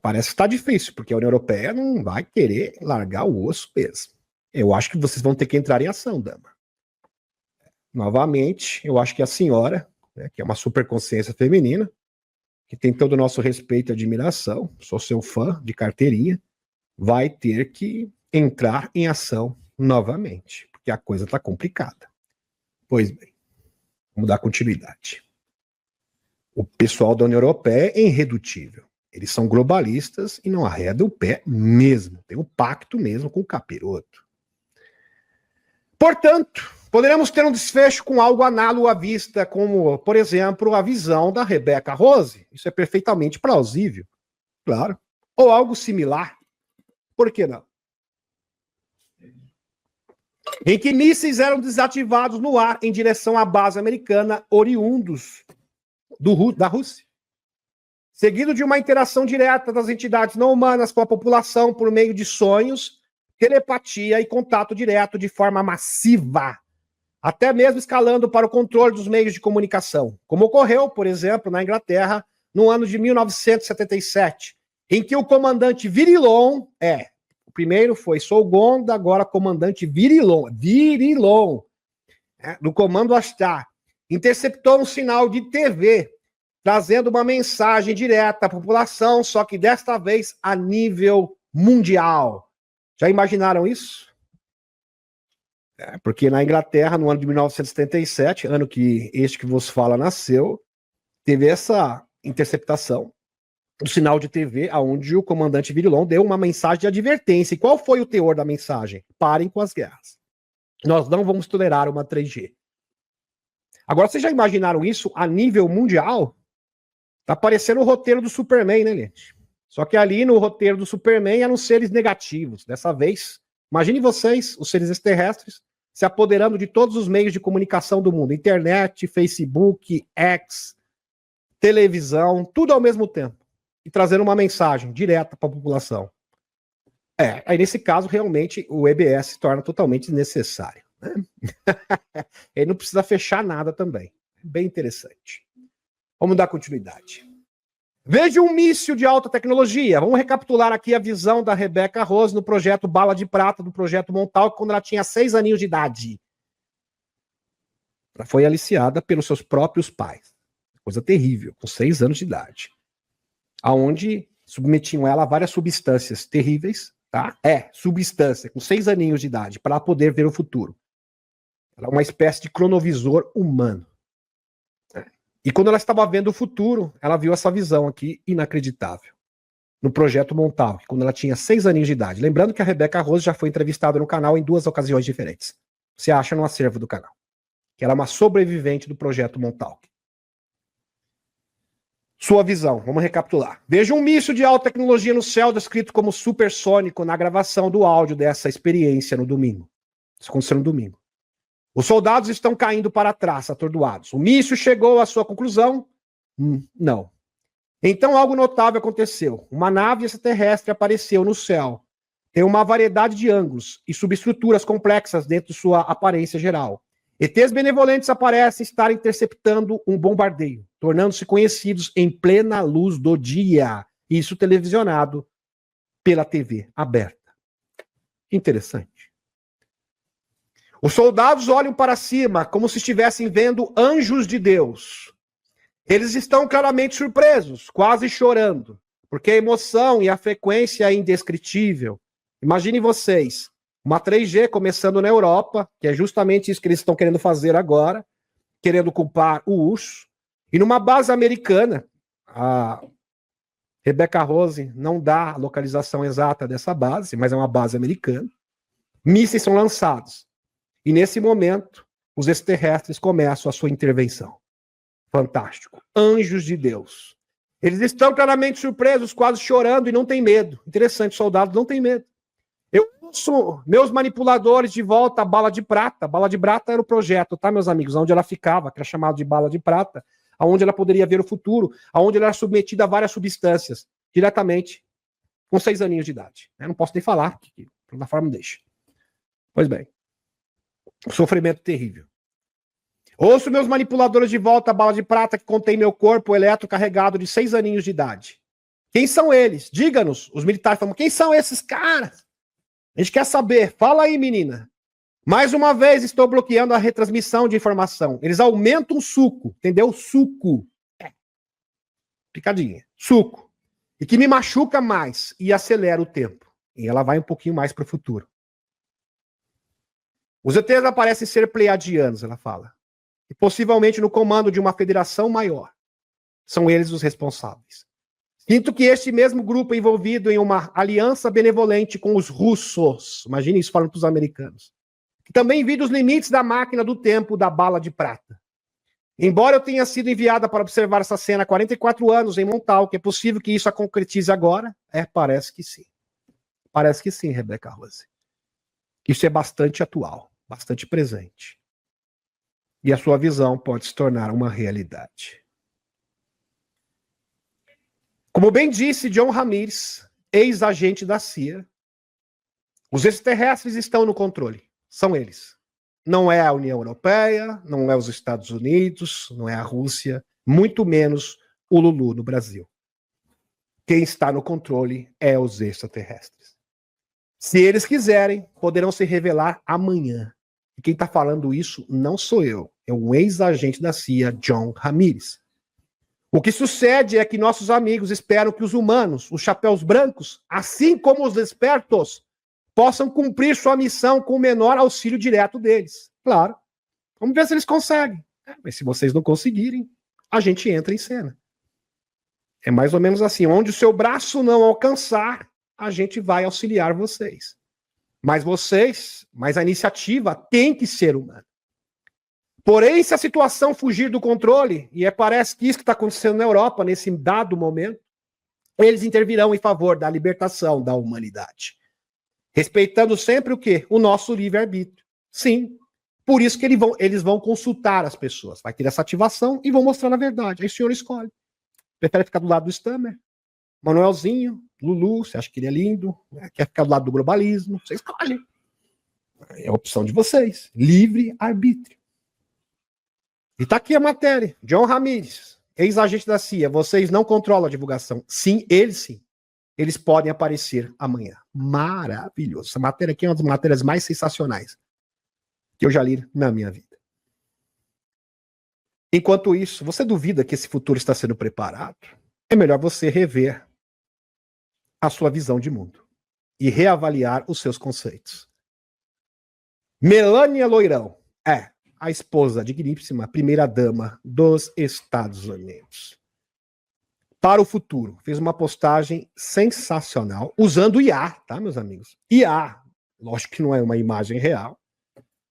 Parece que está difícil, porque a União Europeia não vai querer largar o osso mesmo. Eu acho que vocês vão ter que entrar em ação, dama. Novamente, eu acho que a senhora, né, que é uma superconsciência feminina, que tem todo o nosso respeito e admiração, sou seu fã de carteirinha, vai ter que entrar em ação novamente, porque a coisa está complicada. Pois bem, vamos dar continuidade. O pessoal da União Europeia é irredutível. Eles são globalistas e não arredam o pé mesmo. Tem um pacto mesmo com o capiroto. Portanto, poderemos ter um desfecho com algo análogo à vista, como, por exemplo, a visão da Rebecca Rose. Isso é perfeitamente plausível, claro. Ou algo similar. Por que não? Em que mísseis eram desativados no ar em direção à base americana, oriundos da Rússia. Seguido de uma interação direta das entidades não humanas com a população por meio de sonhos, telepatia e contato direto de forma massiva, até mesmo escalando para o controle dos meios de comunicação, como ocorreu, por exemplo, na Inglaterra, no ano de 1977, em que o comandante Virilon, o primeiro foi Solgonda, agora comandante Virilon, do comando Astar, interceptou um sinal de TV, trazendo uma mensagem direta à população, só que desta vez a nível mundial. Já imaginaram isso? Porque na Inglaterra, no ano de 1977, ano que este que vos fala nasceu, teve essa interceptação do sinal de TV, onde o comandante Virilon deu uma mensagem de advertência. E qual foi o teor da mensagem? Parem com as guerras. Nós não vamos tolerar uma 3G. Agora, vocês já imaginaram isso a nível mundial? Tá parecendo o roteiro do Superman, né, gente? Só que ali no roteiro do Superman eram seres negativos. Dessa vez, imagine vocês, os seres extraterrestres, se apoderando de todos os meios de comunicação do mundo. Internet, Facebook, X, televisão, tudo ao mesmo tempo. E trazendo uma mensagem direta para a população. Aí nesse caso, realmente, o EBS se torna totalmente desnecessário. Né? Ele não precisa fechar nada também. Bem interessante. Vamos dar continuidade. Veja um míssil de alta tecnologia. Vamos recapitular aqui a visão da Rebecca Rose no projeto Bala de Prata, do projeto Montauk, quando ela tinha 6 aninhos de idade. Ela foi aliciada pelos seus próprios pais. Coisa terrível, com 6 anos de idade. Aonde submetiam ela a várias substâncias terríveis, tá? Substância, com 6 aninhos de idade, para poder ver o futuro. Ela é uma espécie de cronovisor humano. E quando ela estava vendo o futuro, ela viu essa visão aqui inacreditável. No projeto Montauk, quando ela tinha 6 aninhos de idade. Lembrando que a Rebecca Rose já foi entrevistada no canal em 2 ocasiões diferentes. Você acha no acervo do canal. Que ela é uma sobrevivente do projeto Montauk. Sua visão, vamos recapitular. Veja um míssil de alta tecnologia no céu, descrito como supersônico na gravação do áudio dessa experiência no domingo. Isso aconteceu no domingo. Os soldados estão caindo para trás, atordoados. O míssil chegou à sua conclusão? Não. Então algo notável aconteceu. Uma nave extraterrestre apareceu no céu. Tem uma variedade de ângulos e subestruturas complexas dentro de sua aparência geral. ETs benevolentes aparecem estar interceptando um bombardeio, tornando-se conhecidos em plena luz do dia. Isso televisionado pela TV aberta. Interessante. Os soldados olham para cima como se estivessem vendo anjos de Deus. Eles estão claramente surpresos, quase chorando, porque a emoção e a frequência é indescritível. Imaginem vocês, uma 3G começando na Europa, que é justamente isso que eles estão querendo fazer agora, querendo culpar o urso, e numa base americana, a Rebecca Rose não dá a localização exata dessa base, mas é uma base americana, mísseis são lançados. E nesse momento, os extraterrestres começam a sua intervenção. Fantástico. Anjos de Deus. Eles estão claramente surpresos, quase chorando e não têm medo. Interessante, soldados não têm medo. Eu uso meus manipuladores de volta à Bala de Prata. Bala de Prata era o projeto, tá, meus amigos? Onde ela ficava, que era chamado de Bala de Prata, onde ela poderia ver o futuro, onde ela era submetida a várias substâncias, diretamente, com 6 aninhos de idade. Eu não posso nem falar, porque a plataforma não deixa. Pois bem. Sofrimento terrível. Ouço meus manipuladores de volta à Bala de Prata que contém meu corpo eletrocarregado de 6 aninhos de idade. Quem são eles? Diga-nos. Os militares falam, quem são esses caras? A gente quer saber. Fala aí, menina. Mais uma vez estou bloqueando a retransmissão de informação. Eles aumentam o suco, entendeu? Suco. Picadinha. Suco. E que me machuca mais e acelera o tempo. E ela vai um pouquinho mais para o futuro. Os ETs parecem ser pleiadianos, ela fala. E possivelmente no comando de uma federação maior. São eles os responsáveis. Sinto que este mesmo grupo é envolvido em uma aliança benevolente com os russos. Imagine isso falando para os americanos. Que também viram os limites da máquina do tempo da Bala de Prata. Embora eu tenha sido enviada para observar essa cena há 44 anos em Montauk, é possível que isso a concretize agora? Parece que sim. Parece que sim, Rebecca Rose. Isso é bastante atual. Bastante presente. E a sua visão pode se tornar uma realidade. Como bem disse John Ramirez, ex-agente da CIA, Os extraterrestres estão no controle. São eles. Não é a União Europeia, não é os Estados Unidos, não é a Rússia, muito menos o Lulu no Brasil. Quem está no controle é os extraterrestres. Se eles quiserem, poderão se revelar amanhã. E quem está falando isso não sou eu, é um ex-agente da CIA, John Ramirez. O que sucede é que nossos amigos esperam que os humanos, os chapéus brancos, assim como os espertos, possam cumprir sua missão com o menor auxílio direto deles. Claro. Vamos ver se eles conseguem. Mas se vocês não conseguirem, a gente entra em cena. É mais ou menos assim. Onde o seu braço não alcançar, a gente vai auxiliar vocês. Mas a iniciativa tem que ser humana. Porém, se a situação fugir do controle, e parece que isso que está acontecendo na Europa, nesse dado momento, eles intervirão em favor da libertação da humanidade. Respeitando sempre o quê? O nosso livre-arbítrio. Sim, por isso que eles vão consultar as pessoas. Vai ter essa ativação e vão mostrar na verdade. Aí o senhor escolhe. Prefere ficar do lado do Stammer? Manuelzinho? Lulu? Você acha que ele é lindo? Quer ficar do lado do globalismo? Você escolhe. É a opção de vocês. Livre-arbítrio. E tá aqui a matéria. John Ramirez, ex-agente da CIA. Vocês não controlam a divulgação. Sim, eles sim. Eles podem aparecer amanhã. Maravilhoso. Essa matéria aqui é uma das matérias mais sensacionais que eu já li na minha vida. Enquanto isso, você duvida que esse futuro está sendo preparado? É melhor você rever a sua visão de mundo e reavaliar os seus conceitos. Melania Loirão é a esposa digníssima primeira-dama dos Estados Unidos. Para o futuro, fez uma postagem sensacional, usando IA, tá, meus amigos? IA, lógico que não é uma imagem real.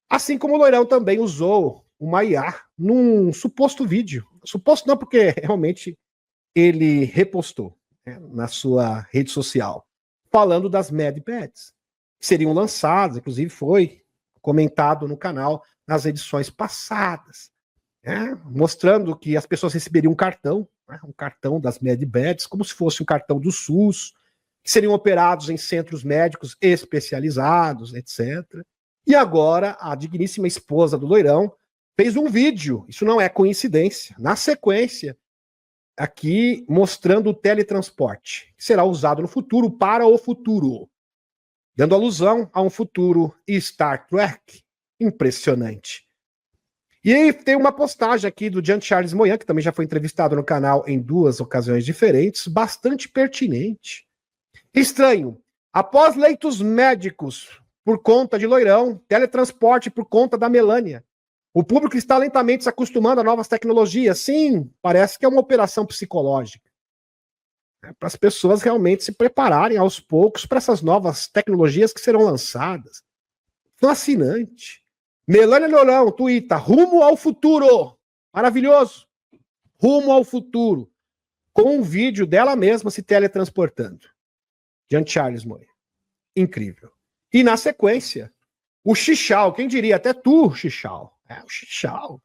Assim como o Loirão também usou uma IA num suposto vídeo. Suposto não, porque realmente ele repostou, né, na sua rede social, falando das MedPads, que seriam lançadas, inclusive foi comentado no canal nas edições passadas, né, mostrando que as pessoas receberiam um cartão, né, um cartão das MedPads, como se fosse um cartão do SUS, que seriam operados em centros médicos especializados, etc. E agora, a digníssima esposa do Loirão fez um vídeo, isso não é coincidência, na sequência, aqui mostrando o teletransporte, que será usado no futuro para o futuro, dando alusão a um futuro Star Trek impressionante. E aí tem uma postagem aqui do Jean Charles Moyan, que também já foi entrevistado no canal em 2 ocasiões diferentes, bastante pertinente. Estranho, após leitos médicos por conta de Loirão, teletransporte por conta da Melania, o público está lentamente se acostumando a novas tecnologias. Sim, parece que é uma operação psicológica. Para as pessoas realmente se prepararem aos poucos para essas novas tecnologias que serão lançadas. Fascinante. Melania Loirão, tuita, rumo ao futuro. Maravilhoso. Rumo ao futuro. Com um vídeo dela mesma se teletransportando. Jean Charles Moyan. Incrível. E na sequência, o Xichao, quem diria? Até tu, Xichao. O Xichao.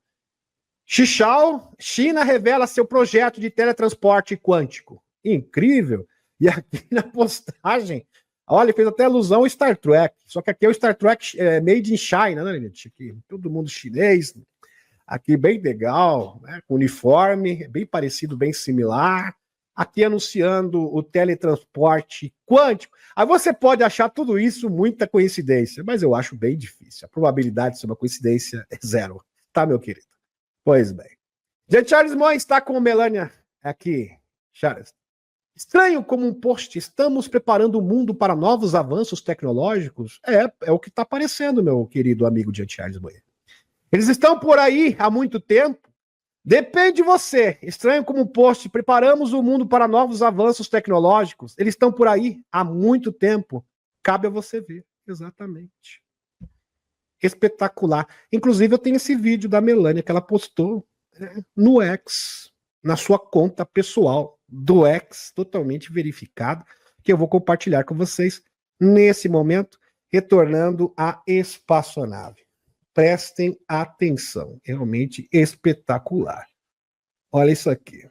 Xichao, China revela seu projeto de teletransporte quântico. Incrível. E aqui na postagem, olha, ele fez até alusão ao Star Trek. Só que aqui é o Star Trek made in China, né, gente? Aqui, todo mundo chinês. Aqui bem legal, né? Uniforme, bem parecido, bem similar. Aqui anunciando o teletransporte quântico. Aí você pode achar tudo isso muita coincidência, mas eu acho bem difícil. A probabilidade de ser uma coincidência é 0, tá, meu querido? Pois bem. Jean Charles Moyan está com Melania aqui. Charles. Estranho como um post. Estamos preparando o mundo para novos avanços tecnológicos? É o que está aparecendo, meu querido amigo Jean Charles Moyan. Eles estão por aí há muito tempo. Depende de você. Estranho como um post. Preparamos o mundo para novos avanços tecnológicos. Eles estão por aí há muito tempo. Cabe a você ver. Exatamente. Espetacular. Inclusive, eu tenho esse vídeo da Melania que ela postou, né, no X, na sua conta pessoal do X, totalmente verificado, que eu vou compartilhar com vocês nesse momento, retornando à espaçonave. Prestem atenção, realmente espetacular. Olha isso aqui.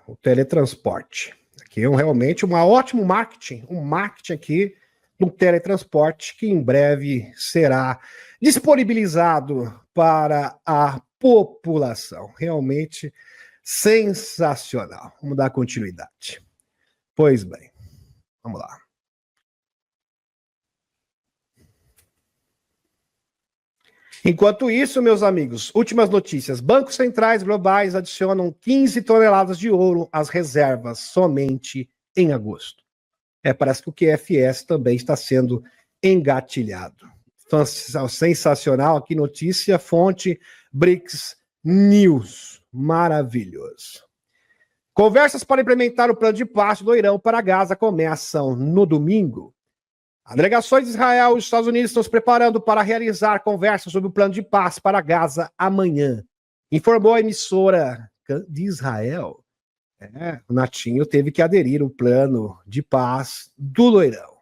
O teletransporte. Aqui é realmente um ótimo marketing, um marketing aqui do teletransporte que em breve será disponibilizado para a população. Realmente sensacional. Vamos dar continuidade. Pois bem, vamos lá. Enquanto isso, meus amigos, últimas notícias. Bancos centrais globais adicionam 15 toneladas de ouro às reservas somente em agosto. Parece que o QFS também está sendo engatilhado. Então, sensacional aqui, notícia, fonte BRICS News. Maravilhoso. Conversas para implementar o plano de paz do Irã para Gaza começam no domingo. As delegações de Israel e os Estados Unidos estão se preparando para realizar conversas sobre o plano de paz para Gaza amanhã, informou a emissora de Israel. O Natinho teve que aderir ao plano de paz do Loirão.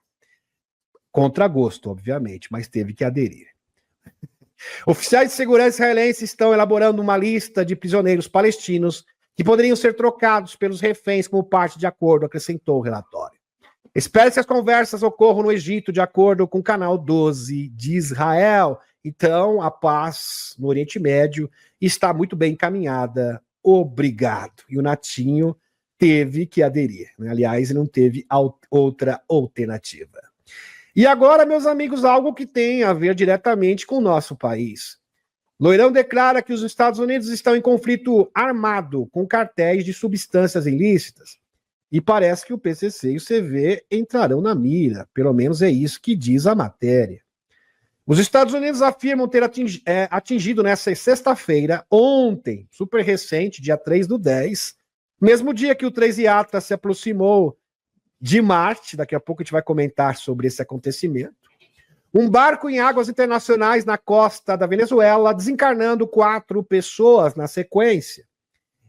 Contra gosto, obviamente, mas teve que aderir. Oficiais de segurança israelenses estão elaborando uma lista de prisioneiros palestinos que poderiam ser trocados pelos reféns como parte de acordo, acrescentou o relatório. Espera-se que as conversas ocorram no Egito, de acordo com o canal 12 de Israel. Então, a paz no Oriente Médio está muito bem encaminhada. Obrigado. E o Natinho teve que aderir. Aliás, não teve outra alternativa. E agora, meus amigos, algo que tem a ver diretamente com o nosso país. Loirão declara que os Estados Unidos estão em conflito armado com cartéis de substâncias ilícitas. E parece que o PCC e o CV entrarão na mira. Pelo menos é isso que diz a matéria. Os Estados Unidos afirmam ter atingido nessa sexta-feira, ontem, super recente, dia 3/10, mesmo dia que o 3 Yatra se aproximou de Marte, daqui a pouco a gente vai comentar sobre esse acontecimento, um barco em águas internacionais na costa da Venezuela, desencarnando 4 pessoas na sequência.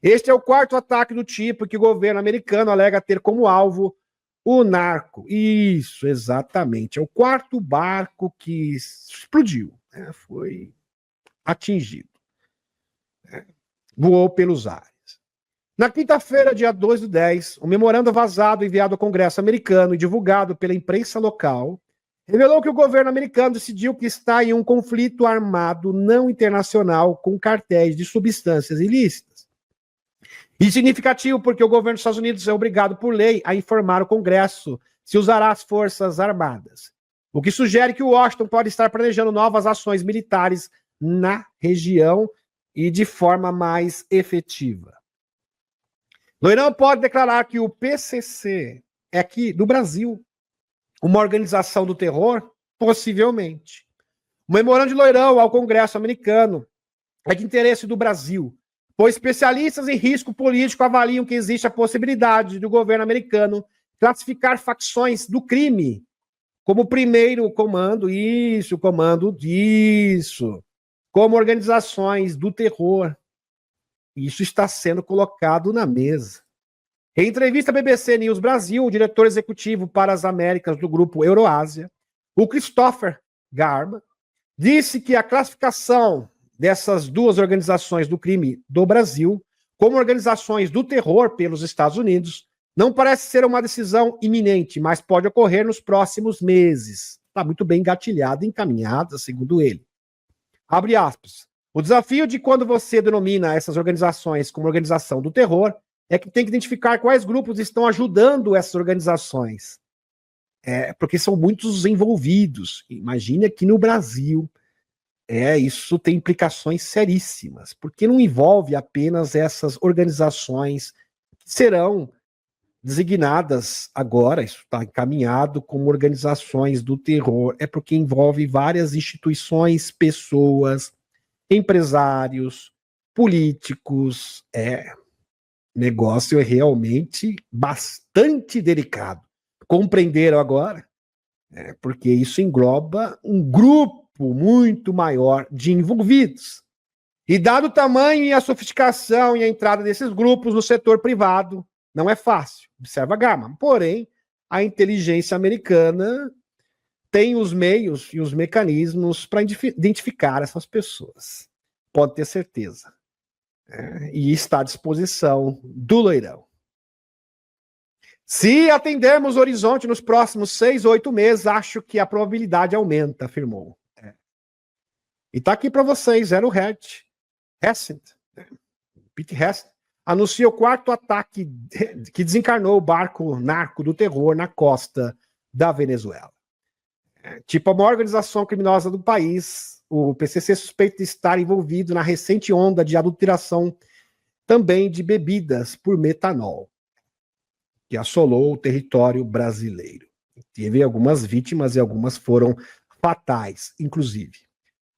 Este é o 4º ataque do tipo que o governo americano alega ter como alvo o narco. Isso, exatamente. É o 4º barco que explodiu, foi atingido. Voou pelos ares. Na quinta-feira, dia 2/10, um memorando vazado enviado ao Congresso americano e divulgado pela imprensa local revelou que o governo americano decidiu que está em um conflito armado não internacional com cartéis de substâncias ilícitas. E significativo porque o governo dos Estados Unidos é obrigado por lei a informar o Congresso se usará as Forças Armadas, o que sugere que o Washington pode estar planejando novas ações militares na região e de forma mais efetiva. Loirão pode declarar que o PCC é aqui do Brasil uma organização do terror? Possivelmente. O memorando de Loirão ao Congresso americano é de interesse do Brasil, pois especialistas em risco político avaliam que existe a possibilidade do governo americano classificar facções do crime como primeiro comando, como organizações do terror. Isso está sendo colocado na mesa. Em entrevista à BBC News Brasil, o diretor executivo para as Américas do grupo Euroásia, o Christopher Garba, disse que a classificação dessas 2 organizações do crime do Brasil como organizações do terror pelos Estados Unidos não parece ser uma decisão iminente, mas pode ocorrer nos próximos meses. Está muito bem engatilhada e encaminhada, segundo ele. Abre aspas. O desafio de quando você denomina essas organizações como organização do terror é que tem que identificar quais grupos estão ajudando essas organizações. Porque são muitos envolvidos. Imagine aqui no Brasil. Isso tem implicações seríssimas, porque não envolve apenas essas organizações que serão designadas agora, isso está encaminhado como organizações do terror, porque envolve várias instituições, pessoas, empresários, políticos. Negócio é realmente bastante delicado. Compreenderam agora? Porque isso engloba um grupo muito maior de envolvidos. E dado o tamanho e a sofisticação e a entrada desses grupos no setor privado, não é fácil. Observa a gama. Porém, a inteligência americana tem os meios e os mecanismos para identificar essas pessoas. Pode ter certeza. e está à disposição do leirão. Se atendermos o horizonte nos próximos 6 ou 8 meses, acho que a probabilidade aumenta, afirmou. E está aqui para vocês, era o Hegseth, Pete Hegseth, anuncia o 4º ataque que desencarnou o barco narco do terror na costa da Venezuela. Tipo, a maior organização criminosa do país, o PCC suspeita de estar envolvido na recente onda de adulteração também de bebidas por metanol, que assolou o território brasileiro. Teve algumas vítimas e algumas foram fatais, inclusive.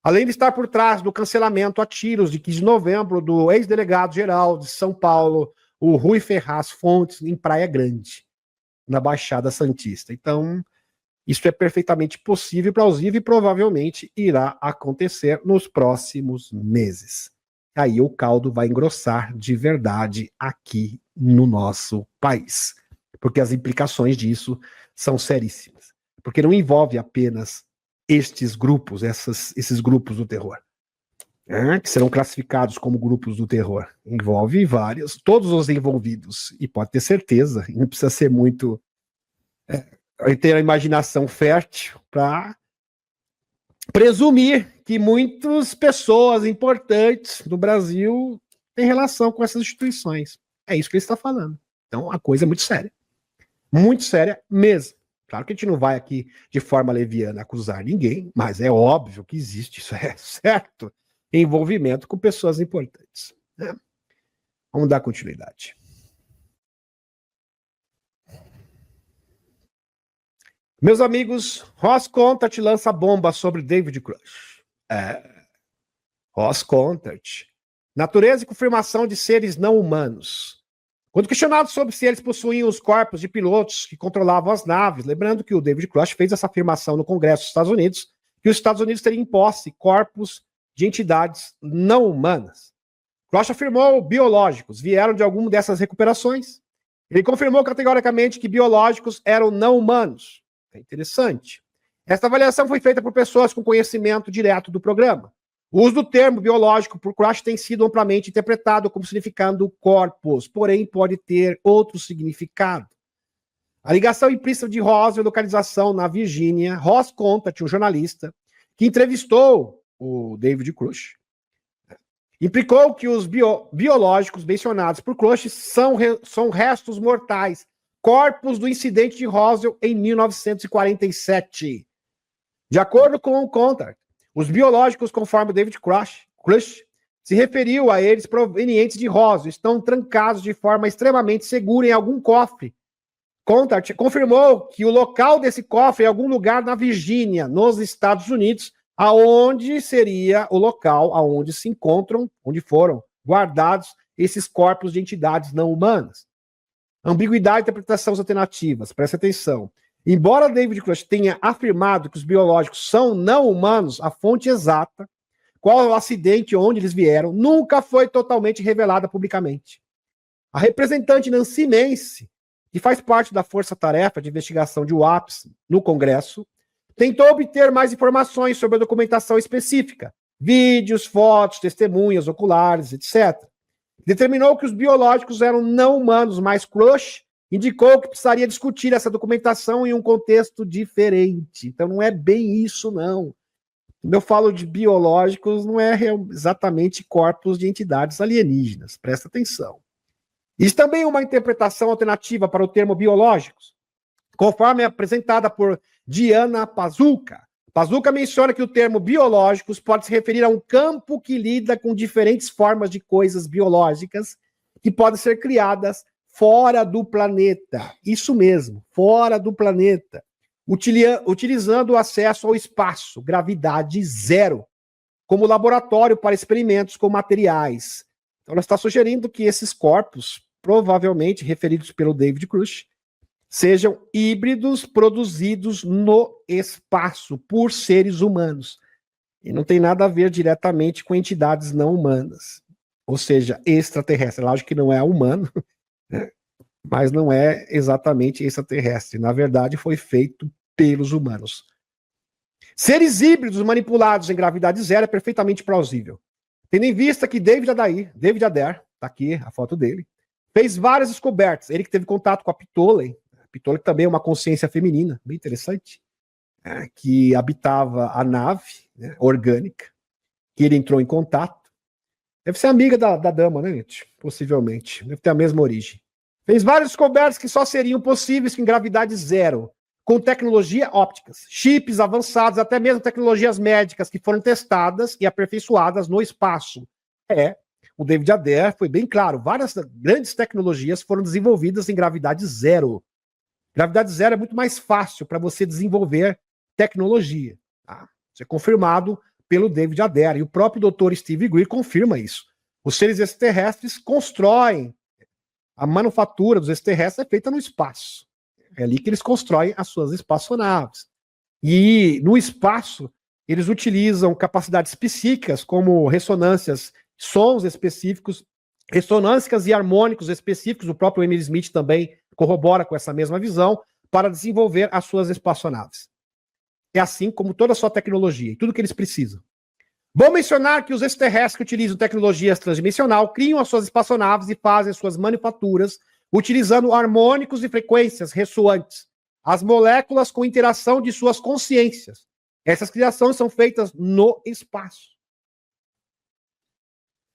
Além de estar por trás do cancelamento a tiros de 15 de novembro do ex-delegado-geral de São Paulo, o Rui Ferraz Fontes, em Praia Grande, na Baixada Santista. Então, isso é perfeitamente possível e plausível e provavelmente irá acontecer nos próximos meses. Aí o caldo vai engrossar de verdade aqui no nosso país. Porque as implicações disso são seríssimas. Porque não envolve apenas estes grupos, esses grupos do terror, que serão classificados como grupos do terror. Envolve vários, todos os envolvidos. E pode ter certeza, não precisa ser muito... ter a imaginação fértil para presumir que muitas pessoas importantes do Brasil têm relação com essas instituições. É isso que ele está falando. Então, a coisa é muito séria mesmo. Claro que a gente não vai aqui de forma leviana acusar ninguém, mas é óbvio que existe, isso é certo, envolvimento com pessoas importantes. Né? Vamos dar continuidade. Meus amigos, Ross Contact lança bomba sobre David Grush. Ross Contact. Natureza e confirmação de seres não humanos. Quando questionado sobre se eles possuíam os corpos de pilotos que controlavam as naves, lembrando que o David Grush fez essa afirmação no Congresso dos Estados Unidos, que os Estados Unidos teriam em posse corpos de entidades não humanas. Grush afirmou biológicos vieram de alguma dessas recuperações. Ele confirmou categoricamente que biológicos eram não humanos. É interessante. Esta avaliação foi feita por pessoas com conhecimento direto do programa. O uso do termo biológico por Grush tem sido amplamente interpretado como significando corpos, porém pode ter outro significado. A ligação implícita de Roswell, localização na Virgínia, Ross Contact, um jornalista, que entrevistou o David Grush, implicou que os biológicos mencionados por Grush são restos mortais, corpos do incidente de Roswell em 1947. De acordo com o Contact, os biológicos, conforme David Grush se referiu a eles provenientes de Roswell, estão trancados de forma extremamente segura em algum cofre. Contact confirmou que o local desse cofre é algum lugar na Virgínia, nos Estados Unidos, aonde seria o local aonde se encontram, onde foram guardados esses corpos de entidades não humanas. Ambiguidade e interpretações alternativas, presta atenção. Embora David Grush tenha afirmado que os biológicos são não humanos, a fonte exata, qual é o acidente, onde eles vieram, nunca foi totalmente revelada publicamente. A representante Nancy Mace, que faz parte da Força-Tarefa de Investigação de UAPS no Congresso, tentou obter mais informações sobre a documentação específica, vídeos, fotos, testemunhas oculares, etc. Determinou que os biológicos eram não humanos, mas Grush indicou que precisaria discutir essa documentação em um contexto diferente. Então não é bem isso, não. Quando eu falo de biológicos, não é exatamente corpos de entidades alienígenas. Presta atenção. Isso também é uma interpretação alternativa para o termo biológicos, conforme apresentada por Diana Pazuca. Pazuca menciona que o termo biológicos pode se referir a um campo que lida com diferentes formas de coisas biológicas que podem ser criadas fora do planeta. Isso mesmo, fora do planeta. Utilizando o acesso ao espaço, gravidade zero, como laboratório para experimentos com materiais. Então, ela está sugerindo que esses corpos, provavelmente referidos pelo David Grush, sejam híbridos produzidos no espaço por seres humanos. E não tem nada a ver diretamente com entidades não humanas. Ou seja, extraterrestre. Lógico que não é humano, mas não é exatamente extraterrestre. Na verdade, foi feito pelos humanos. Seres híbridos manipulados em gravidade zero é perfeitamente plausível. Tendo em vista que David Adair, tá aqui a foto dele, fez várias descobertas. Ele que teve contato com a Ptolemy que também é uma consciência feminina, bem interessante, que habitava a nave, né, orgânica, que ele entrou em contato. Deve ser amiga da dama, né, gente? Possivelmente. Deve ter a mesma origem. Fez várias descobertas que só seriam possíveis com gravidade zero, com tecnologia ópticas, chips avançados, até mesmo tecnologias médicas que foram testadas e aperfeiçoadas no espaço. O David Adair foi bem claro, várias grandes tecnologias foram desenvolvidas em gravidade zero. Gravidade zero é muito mais fácil para você desenvolver tecnologia. Tá? Isso é confirmado pelo David Adair, e o próprio Dr. Steve Greer confirma isso. Os seres extraterrestres constroem, a manufatura dos extraterrestres é feita no espaço. É ali que eles constroem as suas espaçonaves. E no espaço, eles utilizam capacidades psíquicas, como ressonâncias, sons específicos, ressonâncias e harmônicos específicos. O próprio Emil Smith também corrobora com essa mesma visão, para desenvolver as suas espaçonaves. É assim como toda a sua tecnologia e tudo que eles precisam. Vou mencionar que os extraterrestres que utilizam tecnologias transdimensional criam as suas espaçonaves e fazem as suas manufaturas utilizando harmônicos e frequências ressoantes, as moléculas com interação de suas consciências. Essas criações são feitas no espaço.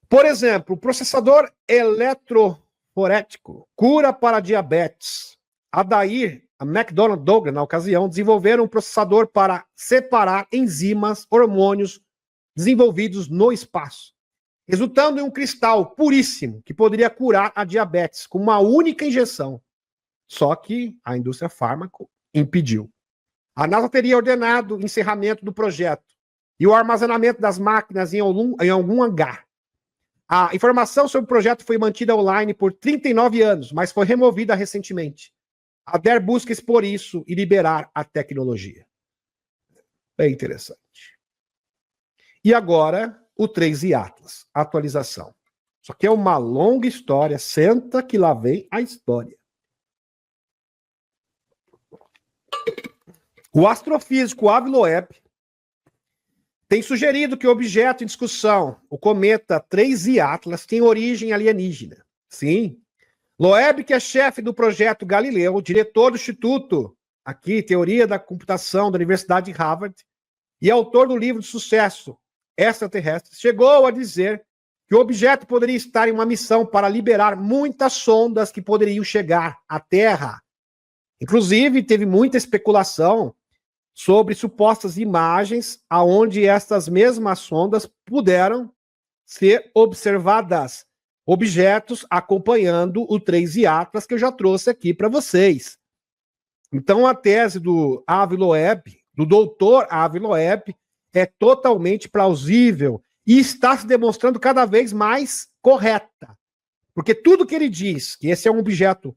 Por exemplo, o processador eletroforético cura para diabetes. Adair, a McDonnell Douglas, na ocasião, desenvolveram um processador para separar enzimas, hormônios desenvolvidos no espaço, resultando em um cristal puríssimo que poderia curar a diabetes com uma única injeção. Só que a indústria fármaco impediu. A NASA teria ordenado o encerramento do projeto e o armazenamento das máquinas em algum hangar. A informação sobre o projeto foi mantida online por 39 anos, mas foi removida recentemente. A Adair busca expor isso e liberar a tecnologia. Bem interessante. E agora, o 3i Atlas, atualização. Isso aqui é uma longa história, senta que lá vem a história. O astrofísico Avi Loeb tem sugerido que o objeto em discussão, o cometa 3i Atlas, tem origem alienígena. Sim. Loeb, que é chefe do projeto Galileu, diretor do Instituto, aqui, Teoria da Computação da Universidade de Harvard, e autor do livro de sucesso Extraterrestres, chegou a dizer que o objeto poderia estar em uma missão para liberar muitas sondas que poderiam chegar à Terra. Inclusive, teve muita especulação sobre supostas imagens aonde estas mesmas sondas puderam ser observadas. Objetos acompanhando o 3i Atlas que eu já trouxe aqui para vocês. Então, a tese do Avi Loeb, do doutor Avi Loeb, é totalmente plausível e está se demonstrando cada vez mais correta. Porque tudo que ele diz, que esse é um objeto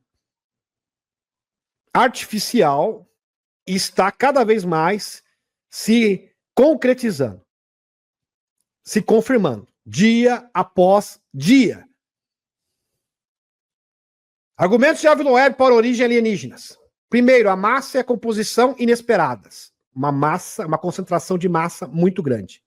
artificial, está cada vez mais se concretizando, se confirmando, dia após dia. Argumentos de Avi Loeb para origem alienígenas. Primeiro, a massa e a composição inesperadas. Uma concentração de massa muito grande.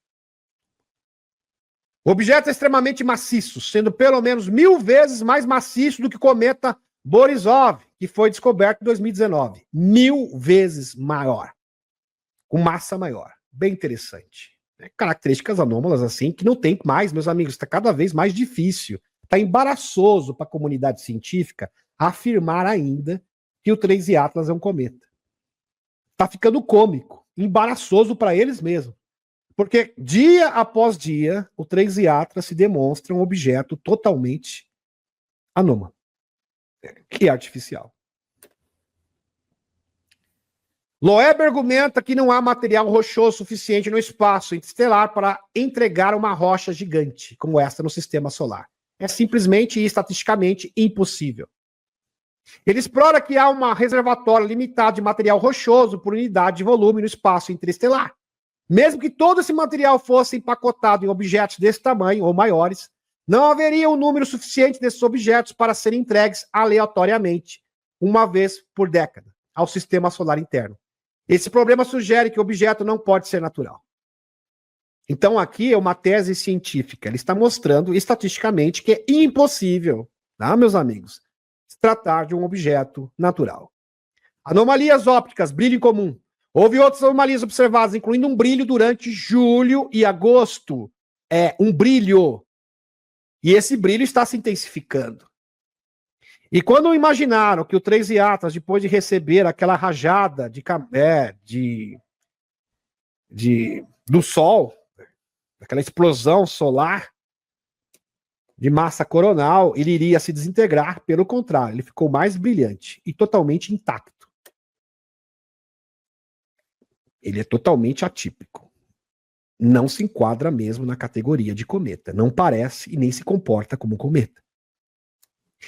O objeto é extremamente maciço, sendo pelo menos 1000 vezes mais maciço do que o cometa Borisov, que foi descoberto em 2019. 1000 vezes maior. Com massa maior. Bem interessante. Características anômalas assim, que não tem mais, meus amigos. Está cada vez mais difícil. Está embaraçoso para a comunidade científica afirmar ainda que o 3i Atlas é um cometa. Está ficando cômico, embaraçoso para eles mesmos. Porque dia após dia, o 3i Atlas se demonstra um objeto totalmente anômalo e artificial. Loeb argumenta que não há material rochoso suficiente no espaço interestelar para entregar uma rocha gigante como esta no sistema solar. É simplesmente e estatisticamente impossível. Ele explora que há um reservatório limitado de material rochoso por unidade de volume no espaço interestelar. Mesmo que todo esse material fosse empacotado em objetos desse tamanho ou maiores, não haveria um número suficiente desses objetos para serem entregues aleatoriamente, uma vez por década, ao sistema solar interno. Esse problema sugere que o objeto não pode ser natural. Então aqui é uma tese científica. Ele está mostrando estatisticamente que é impossível, tá, meus amigos, se tratar de um objeto natural. Anomalias ópticas, brilho incomum. Houve outras anomalias observadas, incluindo um brilho durante julho e agosto. É um brilho. E esse brilho está se intensificando. E quando imaginaram que o 3 Atlas, depois de receber aquela rajada do Sol, aquela explosão solar de massa coronal, ele iria se desintegrar, pelo contrário, ele ficou mais brilhante e totalmente intacto. Ele é totalmente atípico. Não se enquadra mesmo na categoria de cometa. Não parece e nem se comporta como cometa.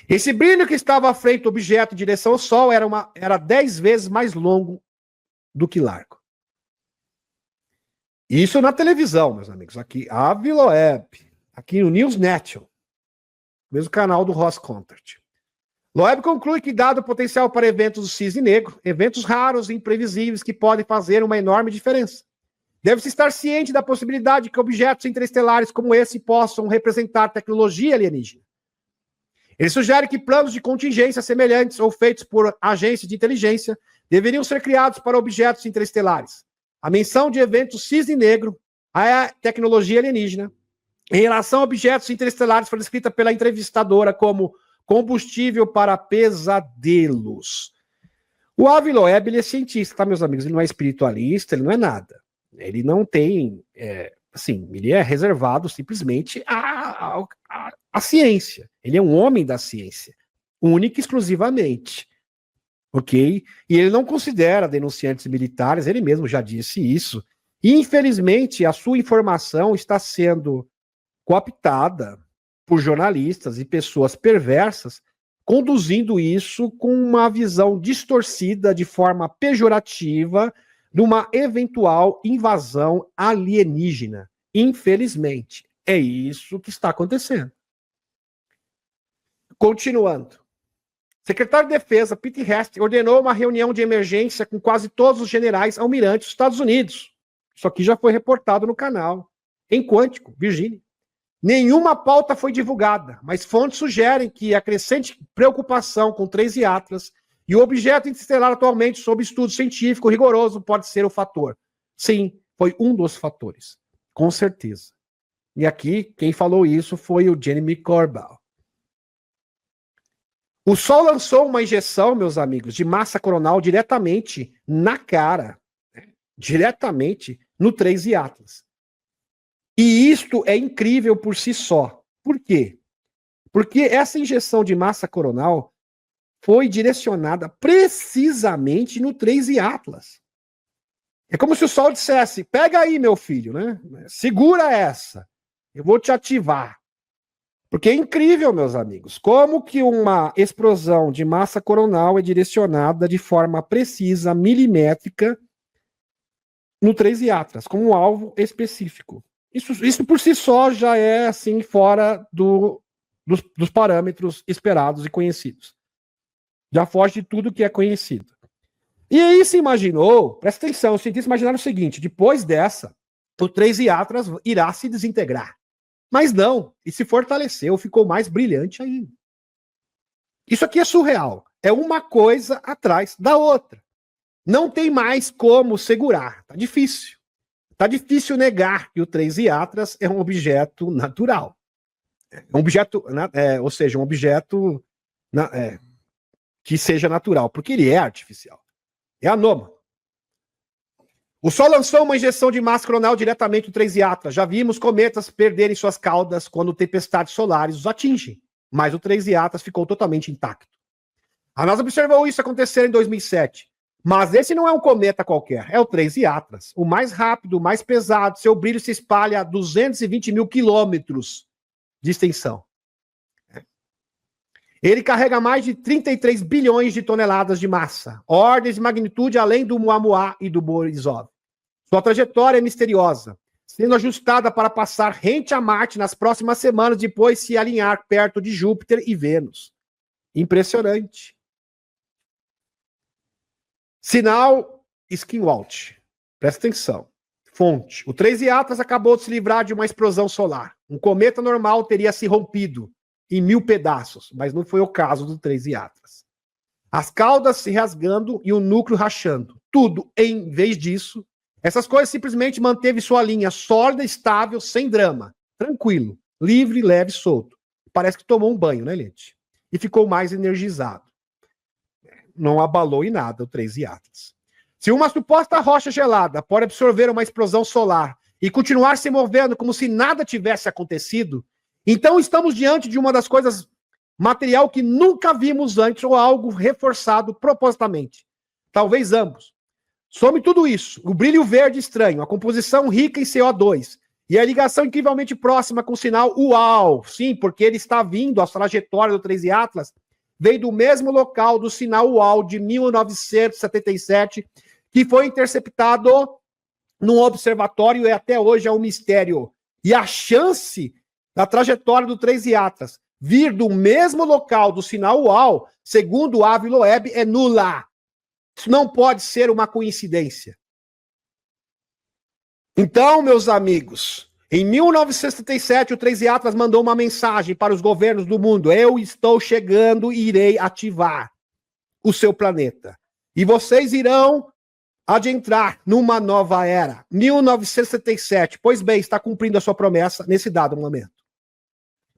Esse brilho que estava à frente do objeto em direção ao Sol era 10 vezes mais longo do que largo. Isso na televisão, meus amigos. Aqui, a Viloweb, aqui no Newsnet, mesmo canal do Ross Contact. Loeb conclui que, dado o potencial para eventos do cisne negro, eventos raros e imprevisíveis que podem fazer uma enorme diferença, deve-se estar ciente da possibilidade que objetos interestelares como esse possam representar tecnologia alienígena. Ele sugere que planos de contingência semelhantes ou feitos por agências de inteligência deveriam ser criados para objetos interestelares. A menção de eventos cisne negro à tecnologia alienígena em relação a objetos interestelares foi descrita pela entrevistadora como combustível para pesadelos. O Avi Loeb, ele é cientista, tá, meus amigos? Ele não é espiritualista, ele não é nada. Ele não tem, ele é reservado simplesmente à ciência. Ele é um homem da ciência, única e exclusivamente. Ok? E ele não considera denunciantes militares, ele mesmo já disse isso. E, infelizmente, a sua informação está sendo cooptada por jornalistas e pessoas perversas, conduzindo isso com uma visão distorcida de forma pejorativa de uma eventual invasão alienígena. Infelizmente, é isso que está acontecendo. Continuando. Secretário de Defesa, Pete Hegseth, ordenou uma reunião de emergência com quase todos os generais almirantes dos Estados Unidos. Isso aqui já foi reportado no canal. Em Quantico, Virgínia. Nenhuma pauta foi divulgada, mas fontes sugerem que a crescente preocupação com 3 Atlas e o objeto interestelar atualmente sob estudo científico rigoroso pode ser o fator. Sim, foi um dos fatores, com certeza. E aqui, quem falou isso foi o Jeremy Corbell. O Sol lançou uma injeção, meus amigos, de massa coronal diretamente na cara, diretamente no 3 Atlas. E isto é incrível por si só. Por quê? Porque essa injeção de massa coronal foi direcionada precisamente no 3 Atlas. É como se o Sol dissesse, pega aí, meu filho, né? Segura essa. Eu vou te ativar. Porque é incrível, meus amigos, como que uma explosão de massa coronal é direcionada de forma precisa, milimétrica, no 3 Atlas, com um alvo específico. Isso por si só já é, assim, fora dos parâmetros esperados e conhecidos. Já foge de tudo que é conhecido. E aí se imaginou, presta atenção, os cientistas imaginaram o seguinte, depois dessa, o 3 Atlas irá se desintegrar. Mas não, e se fortaleceu, ficou mais brilhante ainda. Isso aqui é surreal. É uma coisa atrás da outra. Não tem mais como segurar. Tá difícil. Tá difícil negar que o 3 Atlas é um objeto natural. É um objeto, ou seja, um objeto que seja natural, porque ele é artificial. É anômalo. O Sol lançou uma injeção de massa coronal diretamente no 3 Atlas. Já vimos cometas perderem suas caudas quando tempestades solares os atingem, mas o 3 Atlas ficou totalmente intacto. A NASA observou isso acontecer em 2007. Mas esse não é um cometa qualquer, é o 3 Atlas. O mais rápido, o mais pesado, seu brilho se espalha a 220 mil quilômetros de extensão. Ele carrega mais de 33 bilhões de toneladas de massa, ordens de magnitude além do Oumuamua e do Borisov. Sua trajetória é misteriosa, sendo ajustada para passar rente a Marte nas próximas semanas, depois se alinhar perto de Júpiter e Vênus. Impressionante. Sinal Skinwalch. Presta atenção. Fonte. O 13 Atlas acabou de se livrar de uma explosão solar. Um cometa normal teria se rompido em 1000 pedaços, mas não foi o caso do 13 Atlas. As caudas se rasgando e o núcleo rachando. Tudo, em vez disso, essas coisas simplesmente manteve sua linha sólida, estável, sem drama. Tranquilo, livre, leve, solto. Parece que tomou um banho, né, gente? E ficou mais energizado. Não abalou em nada o 13 Atlas. Se uma suposta rocha gelada pode absorver uma explosão solar e continuar se movendo como se nada tivesse acontecido, então estamos diante de uma das coisas material que nunca vimos antes ou algo reforçado propositalmente. Talvez ambos. Some tudo isso, o brilho verde estranho, a composição rica em CO2 e a ligação incrivelmente próxima com o sinal UAU. Sim, porque ele está vindo, a trajetória do 13 Atlas veio do mesmo local do sinal UAU de 1977, que foi interceptado num observatório e até hoje é um mistério. E a chance da trajetória do 13 Atlas vir do mesmo local do sinal UAU, segundo o Avi Loeb, é nula. Isso não pode ser uma coincidência. Então, meus amigos, em 1977, o 13 Atlas mandou uma mensagem para os governos do mundo: eu estou chegando e irei ativar o seu planeta. E vocês irão adentrar numa nova era. 1977. Pois bem, está cumprindo a sua promessa nesse dado momento.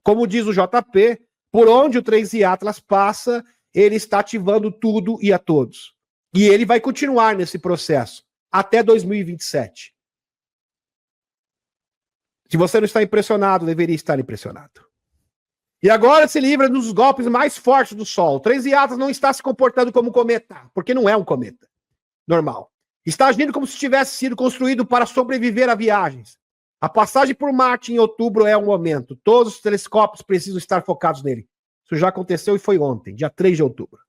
Como diz o JP, por onde o 13 Atlas passa, ele está ativando tudo e a todos. E ele vai continuar nesse processo até 2027. Se você não está impressionado, deveria estar impressionado. E agora se livra dos golpes mais fortes do Sol. O 13 Atlas não está se comportando como um cometa, porque não é um cometa normal. Está agindo como se tivesse sido construído para sobreviver a viagens. A passagem por Marte em outubro é um momento. Todos os telescópios precisam estar focados nele. Isso já aconteceu e foi ontem, dia 3 de outubro.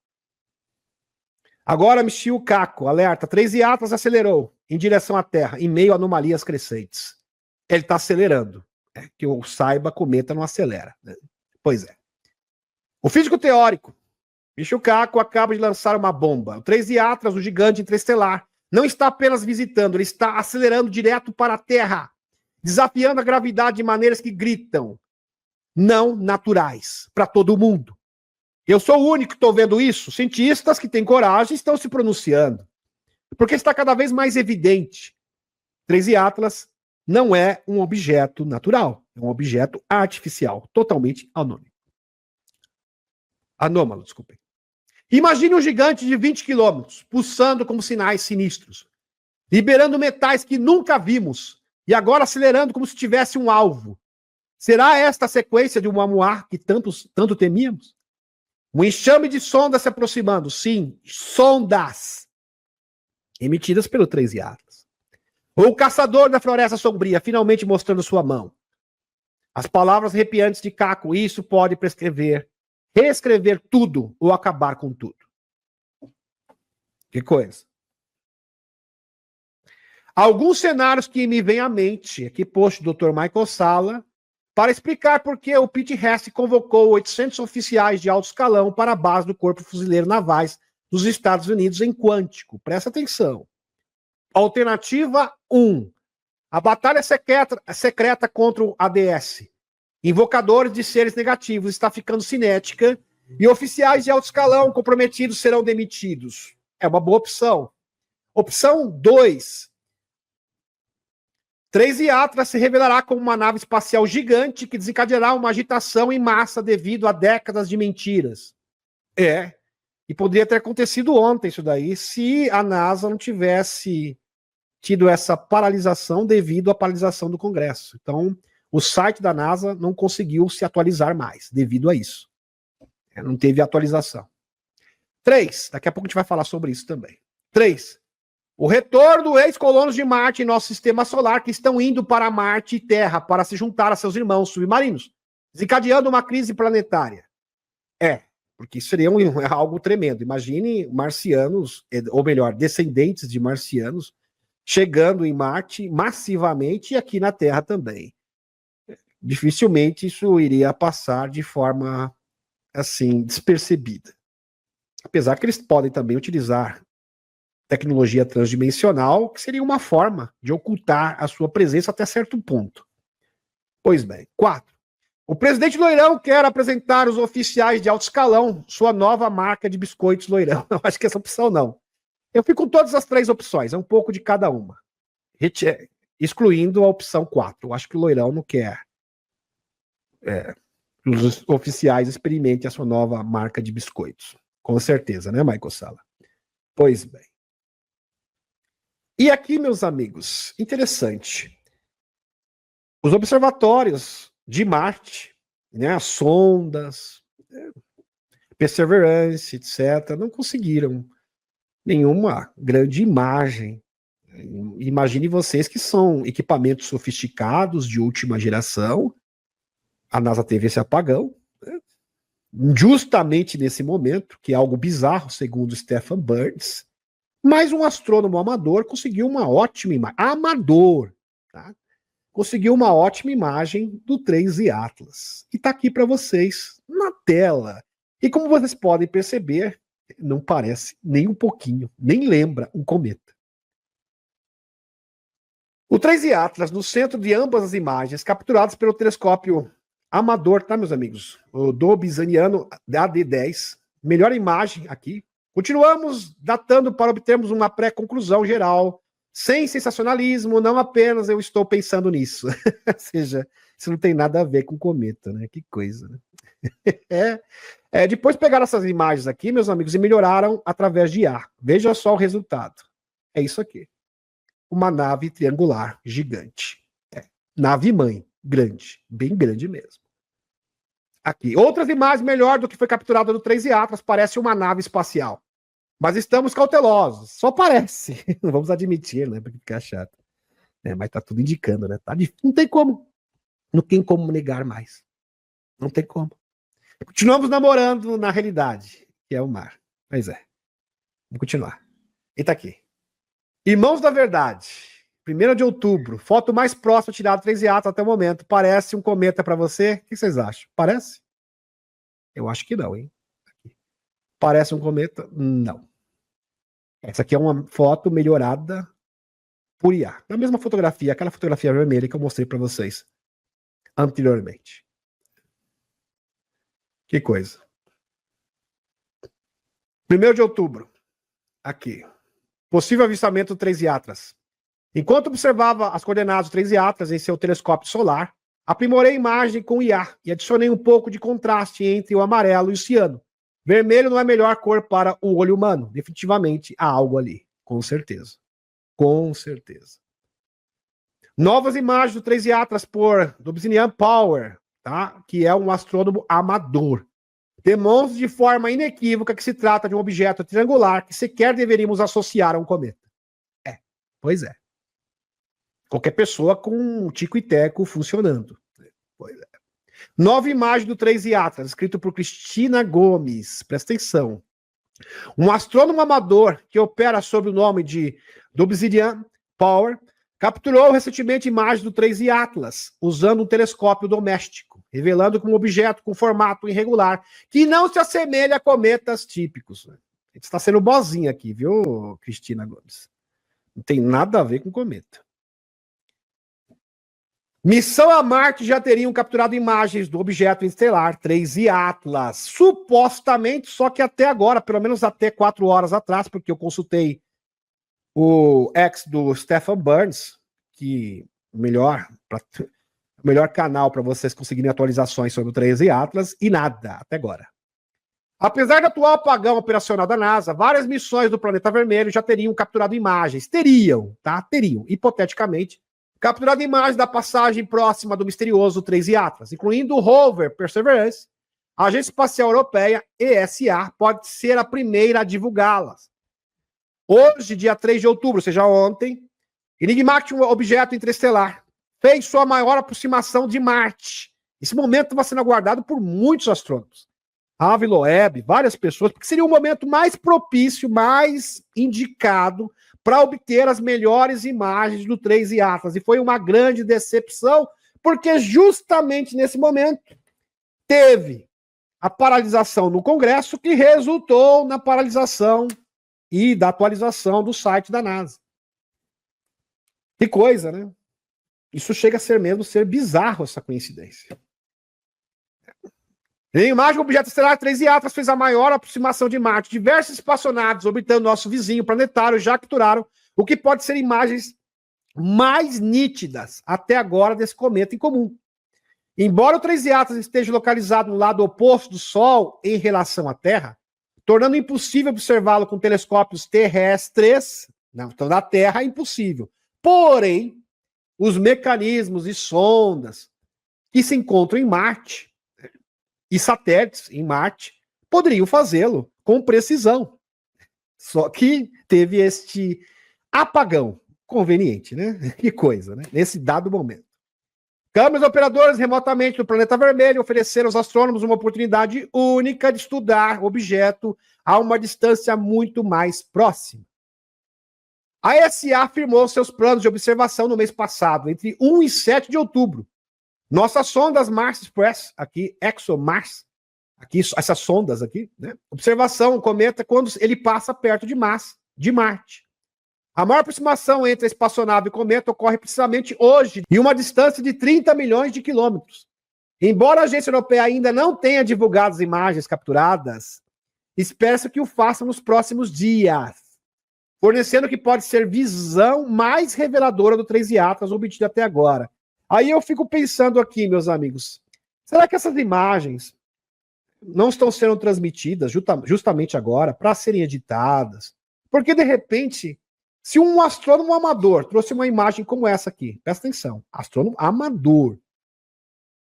Agora Michio Kaku, alerta, 13 Atlas acelerou em direção à Terra, em meio a anomalias crescentes. Ele está acelerando. Que eu saiba, cometa não acelera. Né? Pois é. O físico teórico, Michio Kaku, acaba de lançar uma bomba. O 13 Atlas, o gigante interestelar, não está apenas visitando, ele está acelerando direto para a Terra, desafiando a gravidade de maneiras que gritam não naturais para todo mundo. Eu sou o único que estou vendo isso. Cientistas que têm coragem estão se pronunciando. Porque está cada vez mais evidente. 13 Atlas não é um objeto natural. É um objeto artificial. Totalmente anômalo, desculpem. Imagine um gigante de 20 quilômetros, pulsando como sinais sinistros. Liberando metais que nunca vimos. E agora acelerando como se tivesse um alvo. Será esta a sequência de um Amuar que tanto temíamos? Um enxame de sondas se aproximando. Sim, sondas. Emitidas pelo 13 Atlas. Ou o caçador da floresta sombria, finalmente mostrando sua mão. As palavras arrepiantes de Kaku. Isso pode reescrever tudo ou acabar com tudo. Que coisa. Alguns cenários que me vêm à mente, aqui posto do Dr. Michael Sala, para explicar por que o Pete Hess convocou 800 oficiais de alto escalão para a base do Corpo Fuzileiro Navais dos Estados Unidos em Quântico. Presta atenção. Alternativa 1. A batalha secreta contra o ADS. Invocadores de seres negativos está ficando cinética e oficiais de alto escalão comprometidos serão demitidos. É uma boa opção. Opção 2. 13 Atlas se revelará como uma nave espacial gigante que desencadeará uma agitação em massa devido a décadas de mentiras. E poderia ter acontecido ontem isso daí, se a NASA não tivesse tido essa paralisação devido à paralisação do Congresso. Então, o site da NASA não conseguiu se atualizar mais devido a isso. Não teve atualização. 3. Daqui a pouco a gente vai falar sobre isso também. 3. O retorno dos ex-colonos de Marte em nosso sistema solar que estão indo para Marte e Terra para se juntar a seus irmãos submarinos, desencadeando uma crise planetária. Porque isso seria algo tremendo. Imagine marcianos, ou melhor, descendentes de marcianos, chegando em Marte massivamente e aqui na Terra também. Dificilmente isso iria passar de forma, assim, despercebida. Apesar que eles podem também utilizar tecnologia transdimensional, que seria uma forma de ocultar a sua presença até certo ponto. Pois bem. 4. O presidente Loirão quer apresentar os oficiais de alto escalão sua nova marca de biscoitos Loirão. Eu acho que essa opção não. Eu fico com todas as 3 opções, é um pouco de cada uma. Excluindo a opção 4. Eu acho que o Loirão não quer os oficiais experimentem a sua nova marca de biscoitos. Com certeza, né, Michael Sala? Pois bem. E aqui, meus amigos, interessante. Os observatórios de Marte, né, as sondas, Perseverance, etc., não conseguiram nenhuma grande imagem. Imagine vocês que são equipamentos sofisticados de última geração. A NASA teve esse apagão, né? Justamente nesse momento, que é algo bizarro, segundo Stephen Burns, mas um astrônomo amador conseguiu uma ótima imagem. Amador, tá? Conseguiu uma ótima imagem do 3I Atlas. E está aqui para vocês na tela. E como vocês podem perceber, não parece nem um pouquinho, nem lembra um cometa. O 3I Atlas, no centro de ambas as imagens, capturadas pelo telescópio amador, tá, meus amigos? O Dobzhaniano AD10. Melhor imagem aqui. Continuamos datando para obtermos uma pré-conclusão geral, sem sensacionalismo, não apenas eu estou pensando nisso. Ou seja, isso não tem nada a ver com cometa, né? Que coisa, né? Depois pegaram essas imagens aqui, meus amigos, e melhoraram através de IA. Veja só o resultado. É isso aqui. Uma nave triangular gigante. Nave-mãe, grande, bem grande mesmo. Aqui. Outras imagens melhor do que foi capturada no 3I Atlas, parece uma nave espacial. Mas estamos cautelosos. Só parece. Não vamos admitir, né? Porque fica chato. Mas tá tudo indicando, né? Não tem como. Não tem como negar mais. Não tem como. Continuamos namorando na realidade, que é o mar. Mas vamos continuar. E tá aqui. Irmãos da Verdade. 1º de outubro. Foto mais próxima tirada do 3I Atlas até o momento. Parece um cometa para você? O que vocês acham? Parece? Eu acho que não, hein? Parece um cometa? Não. Essa aqui é uma foto melhorada por IA. Na mesma fotografia, aquela fotografia vermelha que eu mostrei para vocês anteriormente. Que coisa. 1º de outubro. Aqui. Possível avistamento do 3I Atlas. Enquanto observava as coordenadas do 3I Atlas em seu telescópio solar, aprimorei a imagem com IA e adicionei um pouco de contraste entre o amarelo e o ciano. Vermelho não é a melhor cor para o olho humano. Definitivamente há algo ali. Com certeza. Com certeza. Novas imagens do 3I Atlas por Dobzhanian Power, tá? Que é um astrônomo amador. Demonstra de forma inequívoca que se trata de um objeto triangular que sequer deveríamos associar a um cometa. Pois é. Qualquer pessoa com um tico e teco funcionando. Pois é. Nova imagem do 3I Atlas, escrito por Cristina Gomes. Presta atenção. Um astrônomo amador que opera sob o nome de Dobzhanian Power capturou recentemente imagens do 3I Atlas usando um telescópio doméstico, revelando que um objeto com formato irregular que não se assemelha a cometas típicos. A gente está sendo bozinha aqui, viu, Cristina Gomes? Não tem nada a ver com cometa. Missão a Marte já teriam capturado imagens do objeto estelar 3I Atlas, supostamente, só que até agora, pelo menos até 4 horas atrás, porque eu consultei o ex do Stephen Burns, que o melhor canal para vocês conseguirem atualizações sobre o 3I Atlas, e nada, até agora. Apesar do atual apagão operacional da NASA, várias missões do Planeta Vermelho já teriam capturado imagens. Teriam, hipoteticamente, capturado imagens da passagem próxima do misterioso 3I Atlas, incluindo o rover Perseverance. A Agência Espacial Europeia, ESA, pode ser a primeira a divulgá-las. Hoje, dia 3 de outubro, ou seja, ontem, enigmático objeto interestelar fez sua maior aproximação de Marte. Esse momento estava sendo aguardado por muitos astrônomos. Avi Loeb, várias pessoas, porque seria o momento mais propício, mais indicado para obter as melhores imagens do 3I Atlas. E foi uma grande decepção, porque justamente nesse momento teve a paralisação no Congresso, que resultou na paralisação e da atualização do site da NASA. Que coisa, né? Isso chega a ser mesmo ser bizarro, essa coincidência. Em imagem, o objeto estelar 3I Atlas fez a maior aproximação de Marte. Diversos espaçonaves orbitando nosso vizinho planetário já capturaram o que pode ser imagens mais nítidas até agora desse cometa em comum. Embora o 3I Atlas esteja localizado no lado oposto do Sol em relação à Terra, tornando impossível observá-lo com telescópios terrestres, não, então da Terra é impossível. Porém, os mecanismos e sondas que se encontram em Marte e satélites em Marte poderiam fazê-lo com precisão. Só que teve este apagão conveniente, né? Que coisa, né? Nesse dado momento. Câmeras operadoras remotamente do planeta vermelho ofereceram aos astrônomos uma oportunidade única de estudar o objeto a uma distância muito mais próxima. A ESA afirmou seus planos de observação no mês passado, entre 1 e 7 de outubro. Nossas sondas Mars Express, aqui, ExoMars, aqui, essas sondas aqui, né? Observação, cometa, quando ele passa perto de Marte. A maior aproximação entre a espaçonave e o cometa ocorre precisamente hoje, em uma distância de 30 milhões de quilômetros. Embora a agência europeia ainda não tenha divulgado as imagens capturadas, espera-se que o faça nos próximos dias, fornecendo o que pode ser visão mais reveladora do 3I Atlas obtida até agora. Aí eu fico pensando aqui, meus amigos, será que essas imagens não estão sendo transmitidas justamente agora para serem editadas? Porque, de repente, se um astrônomo amador trouxe uma imagem como essa aqui, presta atenção, astrônomo amador,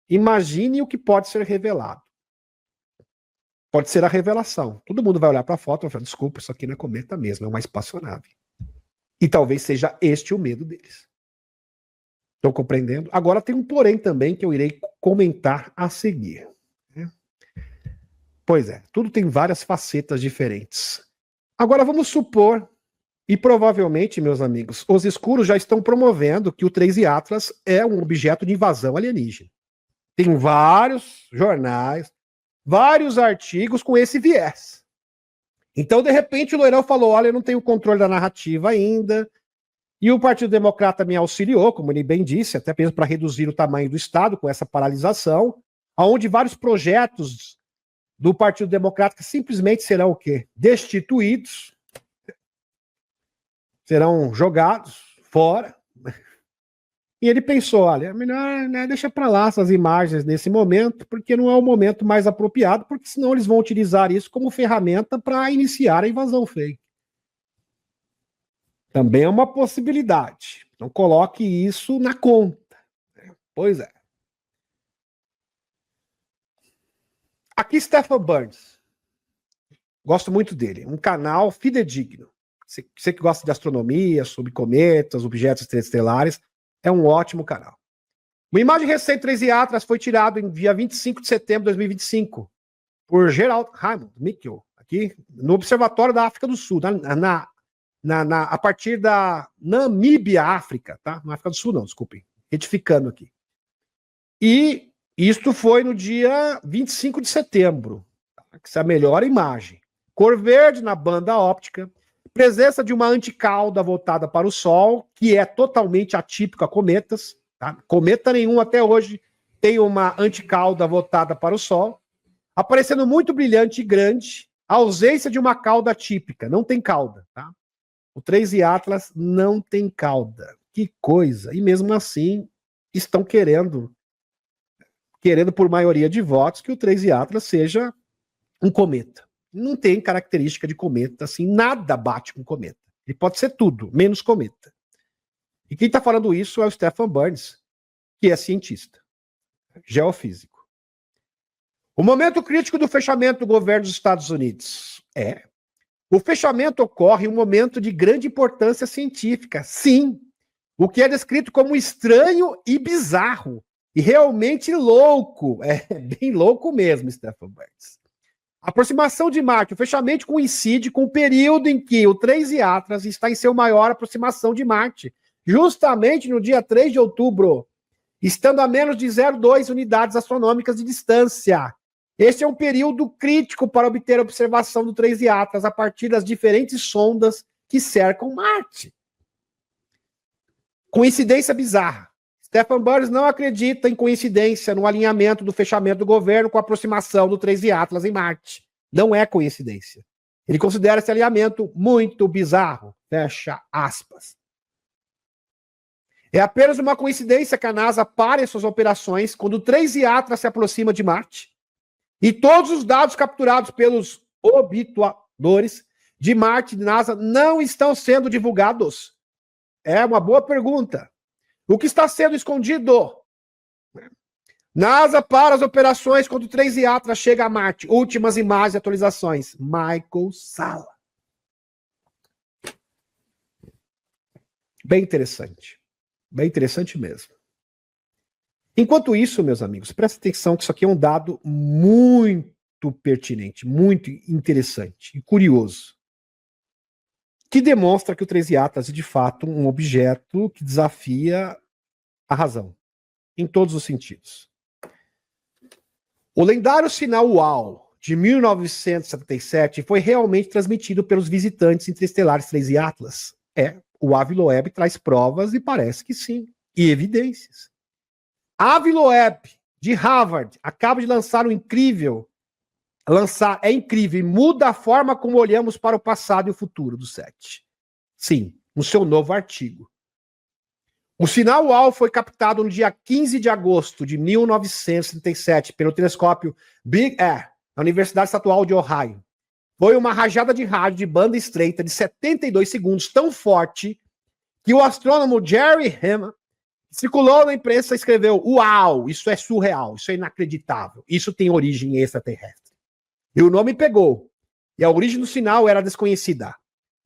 imagine o que pode ser revelado. Pode ser a revelação. Todo mundo vai olhar para a foto e vai falar, desculpa, isso aqui não é cometa mesmo, é uma espaçonave. E talvez seja este o medo deles. Estão compreendendo? Agora tem um porém também que eu irei comentar a seguir. Pois é, tudo tem várias facetas diferentes. Agora vamos supor, e provavelmente, meus amigos, os escuros já estão promovendo que o 3I Atlas é um objeto de invasão alienígena. Tem vários jornais, vários artigos com esse viés. Então, de repente, o Loirão falou, olha, eu não tenho controle da narrativa ainda, e o Partido Democrata me auxiliou, como ele bem disse, até mesmo para reduzir o tamanho do Estado com essa paralisação, onde vários projetos do Partido Democrata simplesmente serão o quê? Destituídos, serão jogados fora. E ele pensou, olha, melhor, né, deixa para lá essas imagens nesse momento, porque não é o momento mais apropriado, porque senão eles vão utilizar isso como ferramenta para iniciar a invasão fake. Também é uma possibilidade. Então coloque isso na conta. Pois é. Aqui Stephen Burns. Gosto muito dele. Um canal fidedigno. Você que gosta de astronomia, sobre cometas, objetos estelares, é um ótimo canal. Uma imagem recente 3I Atlas foi tirada em dia 25 de setembro de 2025 por Gerald Raymond Mikkel, aqui no Observatório da África do Sul, a partir da Namíbia, África, tá? Na África do Sul não, desculpem, retificando aqui. E isto foi no dia 25 de setembro, tá? Essa é a melhor imagem. Cor verde na banda óptica, presença de uma anticauda voltada para o Sol, que é totalmente atípico a cometas, tá? Cometa nenhum até hoje tem uma anticauda voltada para o Sol, aparecendo muito brilhante e grande, a ausência de uma cauda típica, não tem cauda, tá? O 3I Atlas não tem cauda. Que coisa! E mesmo assim, estão querendo por maioria de votos, que o 3I Atlas seja um cometa. Não tem característica de cometa, assim, nada bate com cometa. Ele pode ser tudo, menos cometa. E quem está falando isso é o Stephen Burns, que é cientista, geofísico. O momento crítico do fechamento do governo dos Estados Unidos o fechamento ocorre em um momento de grande importância científica, sim, o que é descrito como estranho e bizarro, e realmente louco, bem louco mesmo, Stephen Burns. A aproximação de Marte, o fechamento coincide com o período em que o 3I Atlas está em seu maior aproximação de Marte, justamente no dia 3 de outubro, estando a menos de 0,2 unidades astronômicas de distância. Este é um período crítico para obter a observação do 3 e Atlas a partir das diferentes sondas que cercam Marte. Coincidência bizarra. Stephen Burns não acredita em coincidência no alinhamento do fechamento do governo com a aproximação do 3 e Atlas em Marte. Não é coincidência. Ele considera esse alinhamento muito bizarro. Fecha aspas. É apenas uma coincidência que a NASA pare suas operações quando o 3 e Atlas se aproxima de Marte e todos os dados capturados pelos obtuadores de Marte e NASA não estão sendo divulgados. É uma boa pergunta. O que está sendo escondido? NASA para as operações quando o 3 e Atlas chega a Marte. Últimas imagens e atualizações. Michael Salla. Bem interessante. Bem interessante mesmo. Enquanto isso, meus amigos, presta atenção que isso aqui é um dado muito pertinente, muito interessante e curioso, que demonstra que o 3 e Atlas é, de fato, um objeto que desafia a razão, em todos os sentidos. O lendário sinal UAU, de 1977, foi realmente transmitido pelos visitantes interestelares 3 e Atlas. O Avi Loeb traz provas e parece que sim, e evidências. Avi Loeb, de Harvard, acaba de lançar um incrível... é incrível e muda a forma como olhamos para o passado e o futuro do SET. Sim, no seu novo artigo. O sinal UAU foi captado no dia 15 de agosto de 1937 pelo telescópio Big Air, na Universidade Estadual de Ohio. Foi uma rajada de rádio de banda estreita de 72 segundos, tão forte que o astrônomo Jerry Hammer circulou na imprensa e escreveu: "Uau, isso é surreal, isso é inacreditável, isso tem origem extraterrestre." E o nome pegou. E a origem do sinal era desconhecida.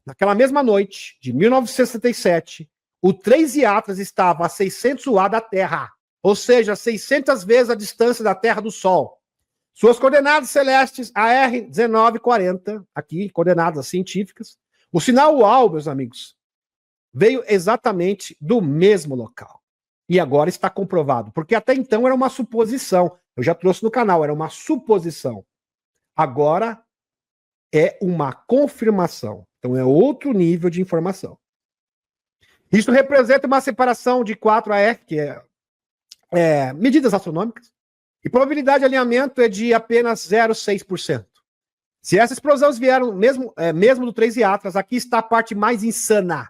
Naquela mesma noite, de 1967, o 3 e Atlas estava a 600 UA da Terra, ou seja, 600 vezes a distância da Terra do Sol. Suas coordenadas celestes, AR 1940, aqui, coordenadas científicas. O sinal UAU, meus amigos, veio exatamente do mesmo local. E agora está comprovado, porque até então era uma suposição. Eu já trouxe no canal, era uma suposição. Agora é uma confirmação. Então é outro nível de informação. Isso representa uma separação de 4 AR, que é medidas astronômicas, e probabilidade de alinhamento é de apenas 0,6%. Se essas explosões vieram mesmo do 3 e Atlas, aqui está a parte mais insana.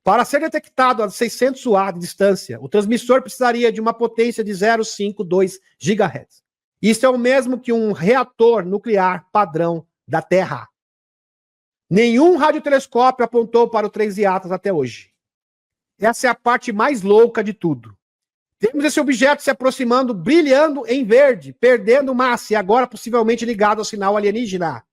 Para ser detectado a 600 UA de distância, o transmissor precisaria de uma potência de 0,52 GHz. Isso é o mesmo que um reator nuclear padrão da Terra. Nenhum radiotelescópio apontou para o 3 e Atlas até hoje. Essa é a parte mais louca de tudo. Temos esse objeto se aproximando, brilhando em verde, perdendo massa e agora possivelmente ligado ao sinal alienígena.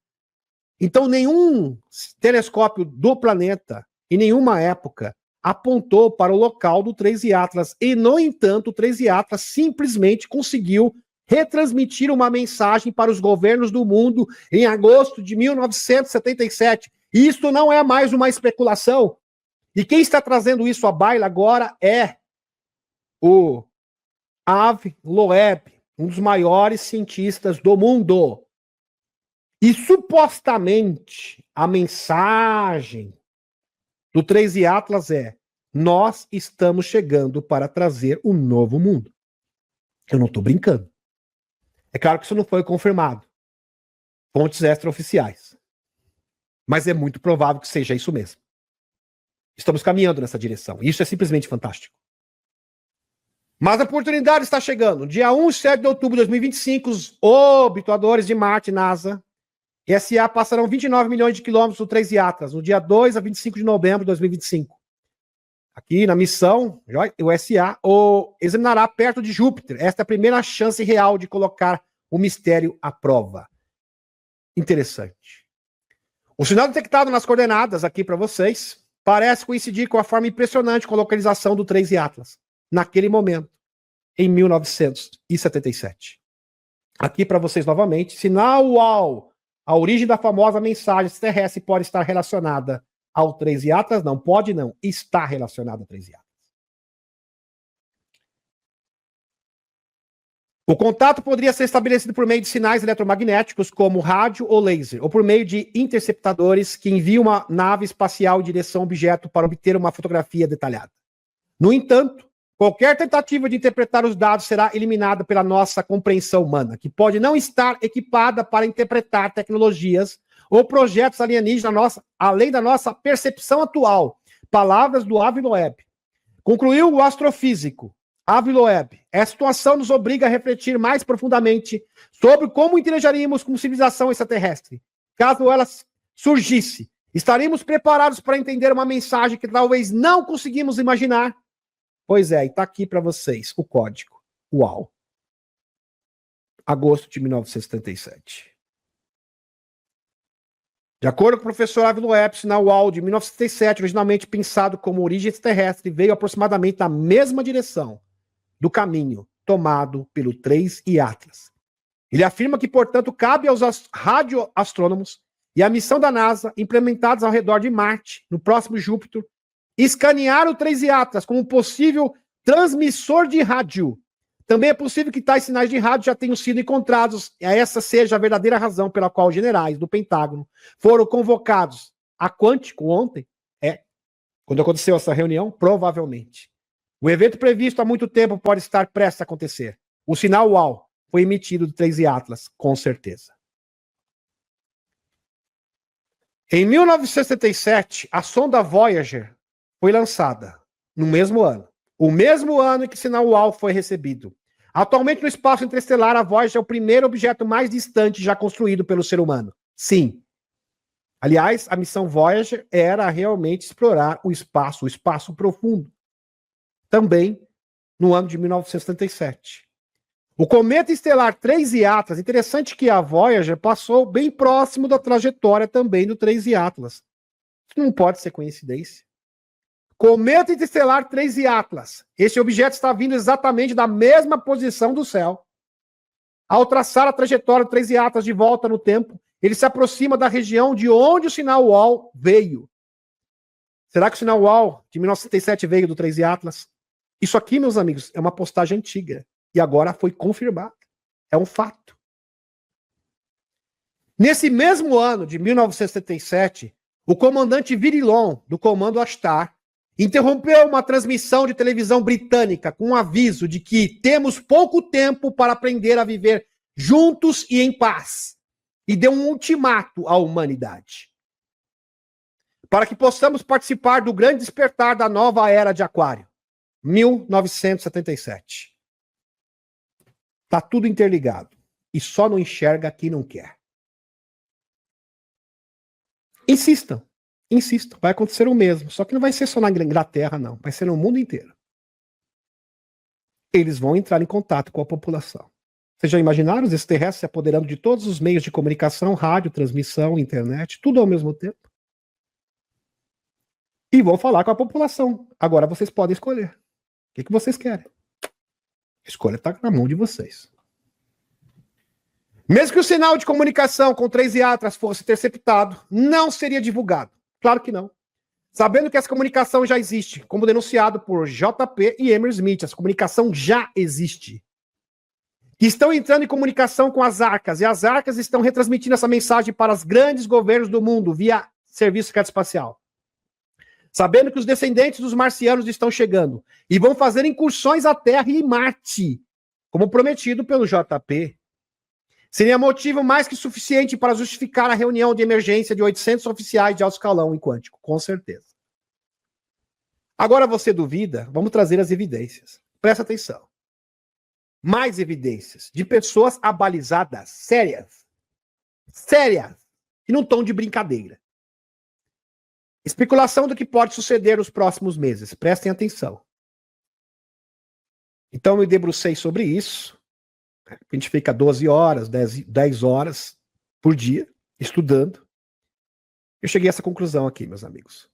Então nenhum telescópio do planeta, em nenhuma época, apontou para o local do 3 e Atlas. E, no entanto, o 3 e Atlas simplesmente conseguiu retransmitir uma mensagem para os governos do mundo em agosto de 1977. E isso não é mais uma especulação. E quem está trazendo isso à baila agora é o Avi Loeb, um dos maiores cientistas do mundo. E supostamente a mensagem do 3 e Atlas é: nós estamos chegando para trazer um novo mundo. Eu não estou brincando. É claro que isso não foi confirmado. Fontes extraoficiais. Mas é muito provável que seja isso mesmo. Estamos caminhando nessa direção. Isso é simplesmente fantástico. Mas a oportunidade está chegando. Dia 1 e 7 de outubro de 2025, os obtuadores de Marte, NASA, SA passarão 29 milhões de quilômetros do 3 e Atlas, no dia 2 a 25 de novembro de 2025. Aqui na missão, o SA examinará perto de Júpiter. Esta é a primeira chance real de colocar o mistério à prova. Interessante. O sinal detectado nas coordenadas aqui para vocês parece coincidir com a forma impressionante com a localização do 3 e Atlas, naquele momento, em 1977. Aqui para vocês novamente, sinal UAU. A origem da famosa mensagem terrestre pode estar relacionada ao 3 e Atlas? Não, pode não. Está relacionada ao 3 e Atlas. O contato poderia ser estabelecido por meio de sinais eletromagnéticos, como rádio ou laser, ou por meio de interceptadores que enviam uma nave espacial em direção ao objeto para obter uma fotografia detalhada. No entanto, qualquer tentativa de interpretar os dados será eliminada pela nossa compreensão humana, que pode não estar equipada para interpretar tecnologias ou projetos alienígenas além da nossa percepção atual. Palavras do Avi Loeb. Concluiu o astrofísico Avi Loeb. Essa situação nos obriga a refletir mais profundamente sobre como interagiríamos com civilização extraterrestre. Caso ela surgisse, estaríamos preparados para entender uma mensagem que talvez não conseguimos imaginar? Pois é, e está aqui para vocês o código. Uau. Agosto de 1977. De acordo com o professor Avi Loeb, na UAL de 1977, originalmente pensado como origem extraterrestre, veio aproximadamente na mesma direção do caminho tomado pelo 3 e Atlas. Ele afirma que, portanto, cabe aos radioastrônomos e à missão da NASA, implementados ao redor de Marte, no próximo Júpiter, escanear o 3 e Atlas como um possível transmissor de rádio. Também é possível que tais sinais de rádio já tenham sido encontrados, e essa seja a verdadeira razão pela qual os generais do Pentágono foram convocados a Quântico ontem. Quando aconteceu essa reunião, provavelmente. O evento previsto há muito tempo pode estar prestes a acontecer. O sinal UAU foi emitido do 3 e Atlas, com certeza. Em 1977, a sonda Voyager foi lançada, no mesmo ano. O mesmo ano em que o sinal UAU foi recebido. Atualmente, no espaço interestelar, a Voyager é o primeiro objeto mais distante já construído pelo ser humano. Sim. Aliás, a missão Voyager era realmente explorar o espaço profundo. Também no ano de 1977. O cometa estelar 3 e Atlas, interessante que a Voyager passou bem próximo da trajetória também do 3 e Atlas. Isso não pode ser coincidência. Cometa interestelar 3 e Atlas. Esse objeto está vindo exatamente da mesma posição do céu. Ao traçar a trajetória do 3 e Atlas de volta no tempo, ele se aproxima da região de onde o sinal UAU veio. Será que o sinal UAU de 1977 veio do 3 e Atlas? Isso aqui, meus amigos, é uma postagem antiga. E agora foi confirmado. É um fato. Nesse mesmo ano de 1977, o comandante Virilon, do Comando Ashtar, interrompeu uma transmissão de televisão britânica com um aviso de que temos pouco tempo para aprender a viver juntos e em paz. E deu um ultimato à humanidade. Para que possamos participar do grande despertar da nova era de Aquário. 1977. Está tudo interligado. E só não enxerga quem não quer. Insistam. Insistam. Vai acontecer o mesmo. Só que não vai ser só na Inglaterra, não. Vai ser no mundo inteiro. Eles vão entrar em contato com a população. Vocês já imaginaram os extraterrestres se apoderando de todos os meios de comunicação, rádio, transmissão, internet, tudo ao mesmo tempo? E vão falar com a população. Agora vocês podem escolher. O que vocês querem? A escolha está na mão de vocês. Mesmo que o sinal de comunicação com 3 e Atlas fosse interceptado, não seria divulgado. Claro que não. Sabendo que essa comunicação já existe, como denunciado por JP e Emer Smith, essa comunicação já existe. Que estão entrando em comunicação com as arcas, e as arcas estão retransmitindo essa mensagem para os grandes governos do mundo via serviço secreto espacial. Sabendo que os descendentes dos marcianos estão chegando e vão fazer incursões à Terra e Marte, como prometido pelo JP. Seria motivo mais que suficiente para justificar a reunião de emergência de 800 oficiais de alto escalão em Quântico, com certeza. Agora você duvida? Vamos trazer as evidências. Presta atenção. Mais evidências de pessoas abalizadas, sérias, e num tom de brincadeira. Especulação do que pode suceder nos próximos meses. Prestem atenção. Então eu me debrucei sobre isso. A gente fica 12 horas, 10 horas por dia estudando. Eu cheguei a essa conclusão aqui, meus amigos.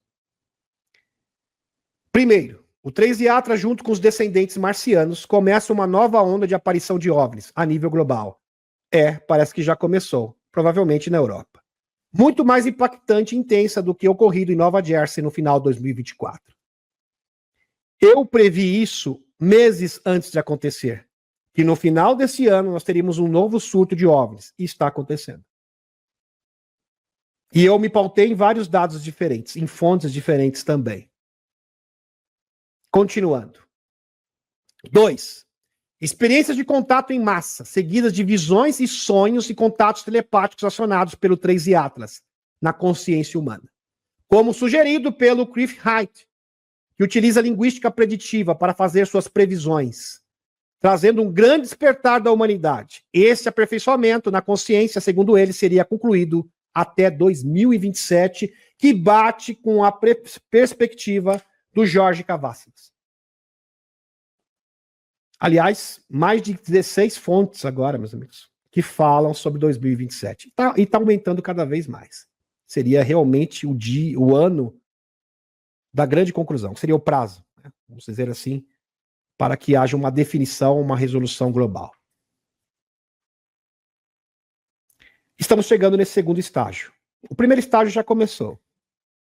Primeiro, o 3 e Atlas, junto com os descendentes marcianos, começa uma nova onda de aparição de OVNIs a nível global. Parece que já começou, provavelmente na Europa. Muito mais impactante e intensa do que ocorrido em Nova Jersey no final de 2024. Eu previ isso meses antes de acontecer. que no final desse ano nós teríamos um novo surto de OVNIs. E está acontecendo. E eu me pautei em vários dados diferentes, em fontes diferentes também. Continuando. 2. Experiências de contato em massa, seguidas de visões e sonhos e contatos telepáticos acionados pelo 3i Atlas na consciência humana. Como sugerido pelo Cliff Hite, que utiliza linguística preditiva para fazer suas previsões, trazendo um grande despertar da humanidade. Esse aperfeiçoamento na consciência, segundo ele, seria concluído até 2027, que bate com a perspectiva do Jorge Cavazos. Aliás, mais de 16 fontes agora, meus amigos, que falam sobre 2027. E está aumentando cada vez mais. Seria realmente o ano da grande conclusão. Seria o prazo, né? Vamos dizer assim, para que haja uma definição, uma resolução global. Estamos chegando nesse segundo estágio. O primeiro estágio já começou.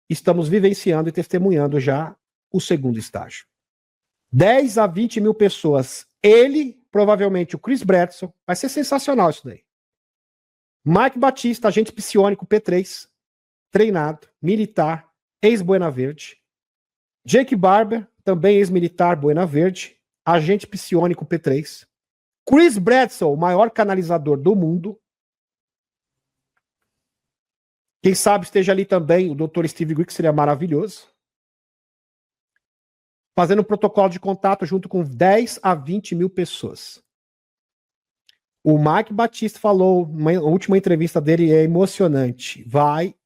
Estamos vivenciando e testemunhando já o segundo estágio. 10 a 20 mil pessoas. Ele, provavelmente o Chris Bredson, vai ser sensacional isso daí. Mike Batista, agente psiônico P3, treinado, militar, ex-Buena Verde. Jake Barber, também ex-militar Buena Verde, agente psiônico P3. Chris Bredson, o maior canalizador do mundo. Quem sabe esteja ali também o Dr. Steve Greer, que seria maravilhoso. Fazendo um protocolo de contato junto com 10 a 20 mil pessoas. O Mike Batista falou, a última entrevista dele é emocionante.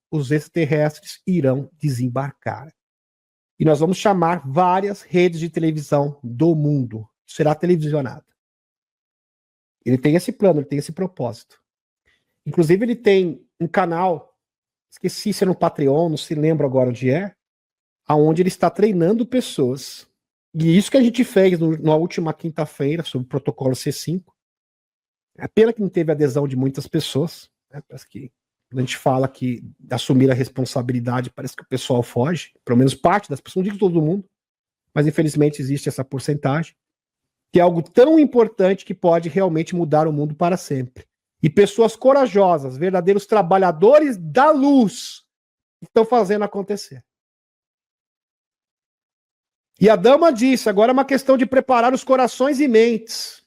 Os extraterrestres irão desembarcar. E nós vamos chamar várias redes de televisão do mundo. Será televisionado. Ele tem esse plano, ele tem esse propósito. Inclusive ele tem um canal, esqueci se é no Patreon, não se lembro agora onde é, aonde ele está treinando pessoas. E isso que a gente fez na última quinta-feira, sobre o protocolo C5. É pena que não teve adesão de muitas pessoas. Né? Parece que quando a gente fala que assumir a responsabilidade, parece que o pessoal foge. Pelo menos parte das pessoas, não digo todo mundo, mas infelizmente existe essa porcentagem, que é algo tão importante que pode realmente mudar o mundo para sempre. E pessoas corajosas, verdadeiros trabalhadores da luz, estão fazendo acontecer. E a dama disse, agora é uma questão de preparar os corações e mentes,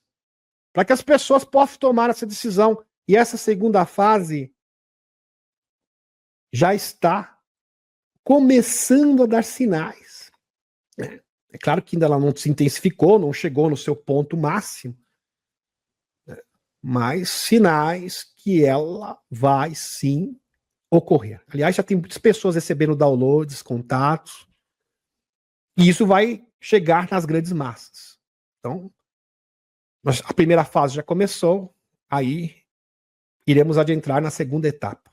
para que as pessoas possam tomar essa decisão. E essa segunda fase já está começando a dar sinais. É claro que ainda ela não se intensificou, não chegou no seu ponto máximo, mas sinais que ela vai sim ocorrer. Aliás, já tem muitas pessoas recebendo downloads, contatos, e isso vai chegar nas grandes massas. Então, a primeira fase já começou, aí iremos adentrar na segunda etapa.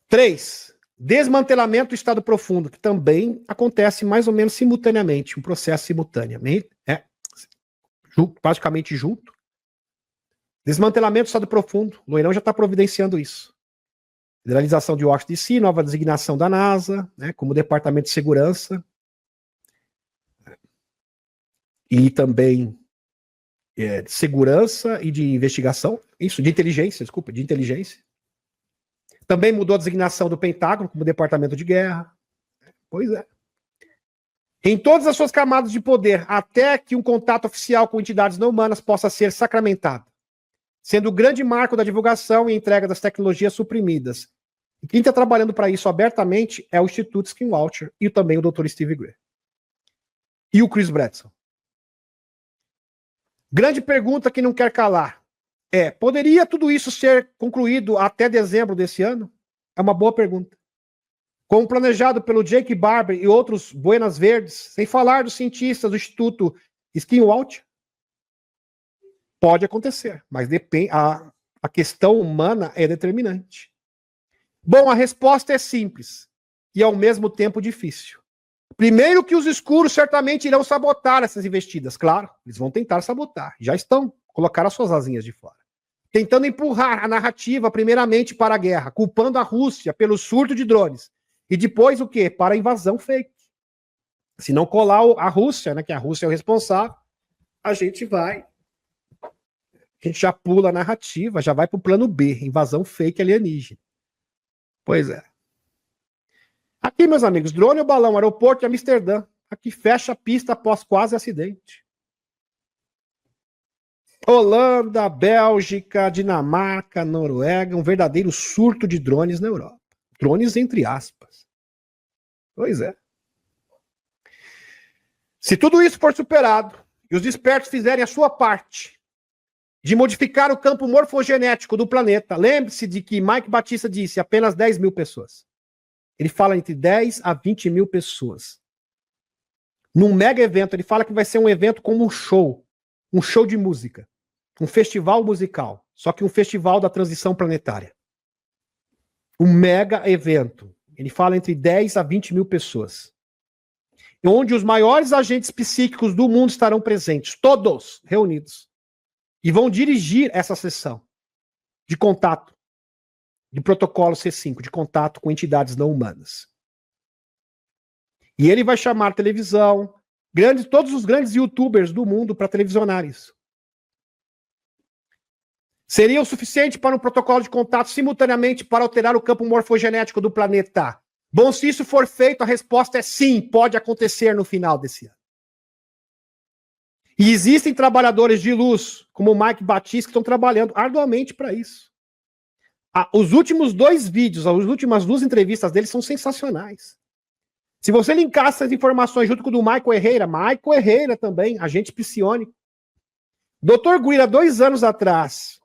3. Desmantelamento do estado profundo, que também acontece mais ou menos simultaneamente, um processo simultaneamente, praticamente junto. Desmantelamento do estado profundo, o Loirão já está providenciando isso. Federalização de Washington DC, nova designação da NASA, né, como Departamento de Segurança. E também de segurança e de investigação. Isso, de inteligência, desculpa, de inteligência. Também mudou a designação do Pentágono como Departamento de Guerra. Pois é. Em todas as suas camadas de poder, até que um contato oficial com entidades não humanas possa ser sacramentado, sendo o grande marco da divulgação e entrega das tecnologias suprimidas. E quem está trabalhando para isso abertamente é o Instituto Skinwalcher e também o Dr. Steve Greer. E o Chris Bredson. Grande pergunta que não quer calar. Poderia tudo isso ser concluído até dezembro desse ano? É uma boa pergunta. Como planejado pelo Jake Barber e outros Buenas Verdes, sem falar dos cientistas do Instituto Skinwalcher? Pode acontecer, mas depende, a questão humana é determinante. Bom, a resposta é simples e ao mesmo tempo difícil. Primeiro que os escuros certamente irão sabotar essas investidas. Claro, eles vão tentar sabotar. Já estão, colocaram as suas asinhas de fora. Tentando empurrar a narrativa primeiramente para a guerra, culpando a Rússia pelo surto de drones. E depois o quê? Para a invasão fake. Se não colar a Rússia, né, que a Rússia é o responsável, a gente vai. A gente já pula a narrativa, já vai para o plano B, invasão fake alienígena. Pois é. Aqui, meus amigos, drone ou balão, aeroporto de Amsterdã. Aqui fecha a pista após quase acidente. Holanda, Bélgica, Dinamarca, Noruega, um verdadeiro surto de drones na Europa. Drones entre aspas. Pois é. Se tudo isso for superado e os espertos fizerem a sua parte de modificar o campo morfogenético do planeta, lembre-se de que Mike Batista disse apenas 10 mil pessoas. Ele fala entre 10 a 20 mil pessoas. Num mega evento, ele fala que vai ser um evento como um show de música, um festival musical, só que um festival da transição planetária. Um mega evento. Ele fala entre 10 a 20 mil pessoas. Onde os maiores agentes psíquicos do mundo estarão presentes, todos reunidos, e vão dirigir essa sessão de contato, de protocolo C5, de contato com entidades não humanas. E ele vai chamar televisão, todos os grandes youtubers do mundo para televisionar isso. Seria o suficiente para um protocolo de contato simultaneamente para alterar o campo morfogenético do planeta? Bom, se isso for feito, a resposta é sim, pode acontecer no final desse ano. E existem trabalhadores de luz, como o Mike Batista, que estão trabalhando arduamente para isso. Os últimos 2 vídeos, as últimas 2 entrevistas dele são sensacionais. Se você linkar essas informações junto com o do Michael Herrera também, agente psionico. Dr. Guira, 2 anos atrás,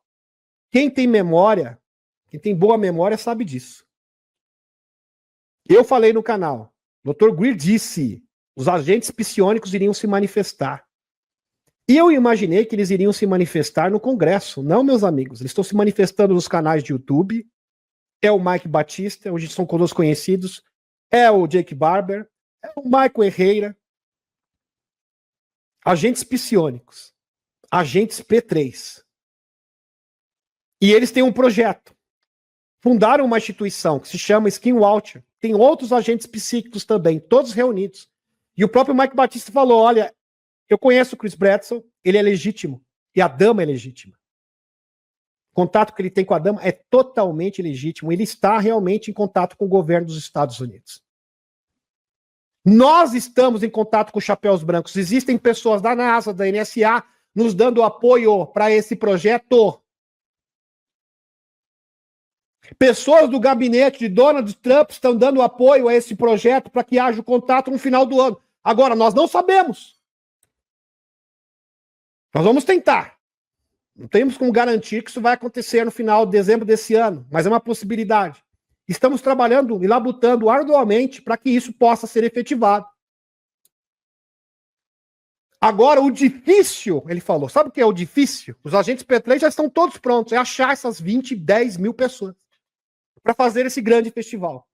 quem tem memória, quem tem boa memória sabe disso. Eu falei no canal, Dr. Greer disse, os agentes psionicos iriam se manifestar. E eu imaginei que eles iriam se manifestar no Congresso. Não, meus amigos, eles estão se manifestando nos canais de YouTube. É o Mike Batista, hoje são todos conhecidos. É o Jake Barber, é o Michael Herrera. Agentes psionicos. Agentes P3. E eles têm um projeto. Fundaram uma instituição que se chama Skinwalker. Tem outros agentes psíquicos também, todos reunidos. E o próprio Mike Batista falou, olha, eu conheço o Chris Bradson, ele é legítimo. E a dama é legítima. O contato que ele tem com a dama é totalmente legítimo. Ele está realmente em contato com o governo dos Estados Unidos. Nós estamos em contato com chapéus brancos. Existem pessoas da NASA, da NSA, nos dando apoio para esse projeto. Pessoas do gabinete de Donald Trump estão dando apoio a esse projeto para que haja o contato no final do ano. Agora, nós não sabemos. Nós vamos tentar. Não temos como garantir que isso vai acontecer no final de dezembro desse ano, mas é uma possibilidade. Estamos trabalhando e labutando arduamente para que isso possa ser efetivado. Agora, o difícil, ele falou, sabe o que é o difícil? Os agentes P3 já estão todos prontos, é achar essas 10 mil pessoas para fazer esse grande festival.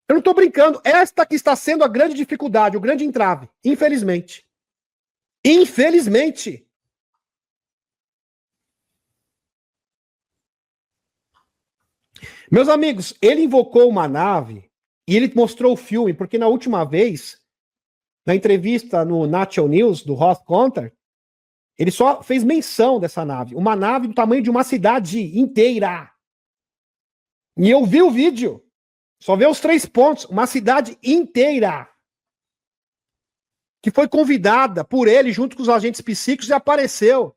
Eu não estou brincando, esta que está sendo a grande dificuldade, o grande entrave, infelizmente. Infelizmente. Meus amigos, ele invocou uma nave e ele mostrou o filme, porque na última vez, na entrevista no National News, do Ross Conter, ele só fez menção dessa nave. Uma nave do tamanho de uma cidade inteira. E eu vi o vídeo. Só vê os 3 pontos. Uma cidade inteira. Que foi convidada por ele, junto com os agentes psíquicos, e apareceu.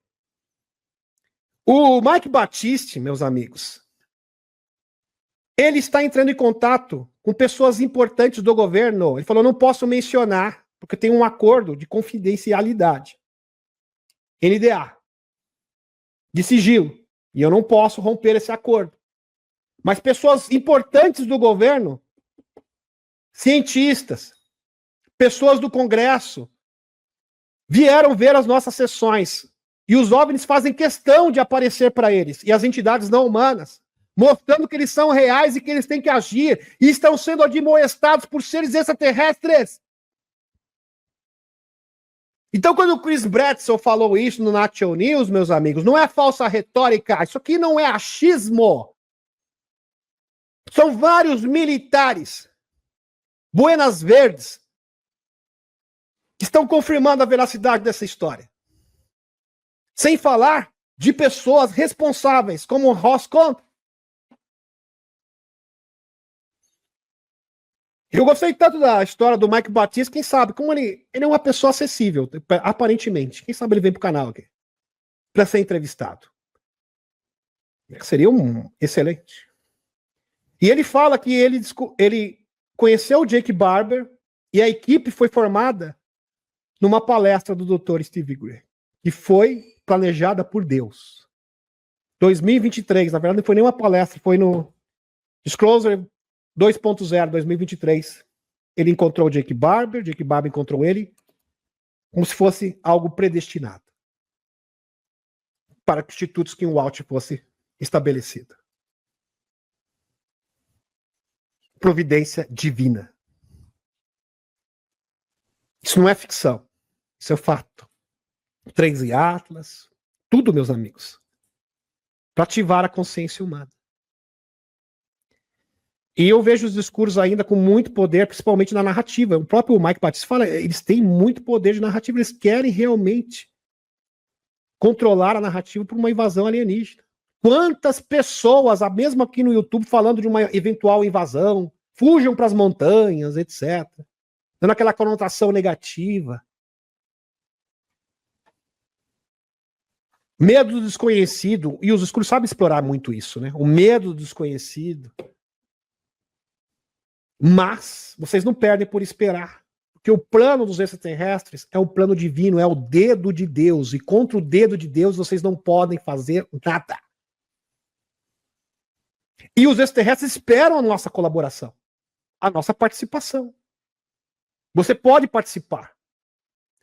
O Mike Batista, meus amigos, ele está entrando em contato com pessoas importantes do governo. Ele falou, não posso mencionar, porque tem um acordo de confidencialidade. NDA. De sigilo. E eu não posso romper esse acordo. Mas pessoas importantes do governo, cientistas, pessoas do Congresso, vieram ver as nossas sessões. E os OVNIs fazem questão de aparecer para eles. E as entidades não humanas, mostrando que eles são reais e que eles têm que agir. E estão sendo admoestados por seres extraterrestres. Então, quando o Chris Bradson falou isso no National News, meus amigos, não é falsa retórica. Isso aqui não é achismo. São vários militares, Buenas Verdes, estão confirmando a veracidade dessa história. Sem falar de pessoas responsáveis, como Roscoe. Eu gostei tanto da história do Mike Batista, quem sabe, como ele é uma pessoa acessível, aparentemente. Quem sabe ele vem pro canal aqui para ser entrevistado. Seria excelente. E ele fala que ele conheceu o Jake Barber e a equipe foi formada numa palestra do Dr. Steve Gray, que foi planejada por Deus. 2023, na verdade não foi nenhuma palestra, foi no Disclosure 2.0, 2023. Ele encontrou o Jake Barber encontrou ele, como se fosse algo predestinado para que o Instituto Skinwalch fosse estabelecido. Providência divina. Isso não é ficção, isso é fato. 13 Atlas, tudo, meus amigos, para ativar a consciência humana. E eu vejo os discursos ainda com muito poder, principalmente na narrativa. O próprio Mike Batista fala, eles têm muito poder de narrativa, eles querem realmente controlar a narrativa por uma invasão alienígena. Quantas pessoas, mesmo aqui no YouTube, falando de uma eventual invasão, fujam para as montanhas, etc. Dando aquela conotação negativa. Medo do desconhecido, e os discursos sabem explorar muito isso, né? O medo do desconhecido. Mas vocês não perdem por esperar. Porque o plano dos extraterrestres é um plano divino, é o dedo de Deus. E contra o dedo de Deus vocês não podem fazer nada. E os extraterrestres esperam a nossa colaboração, a nossa participação. Você pode participar.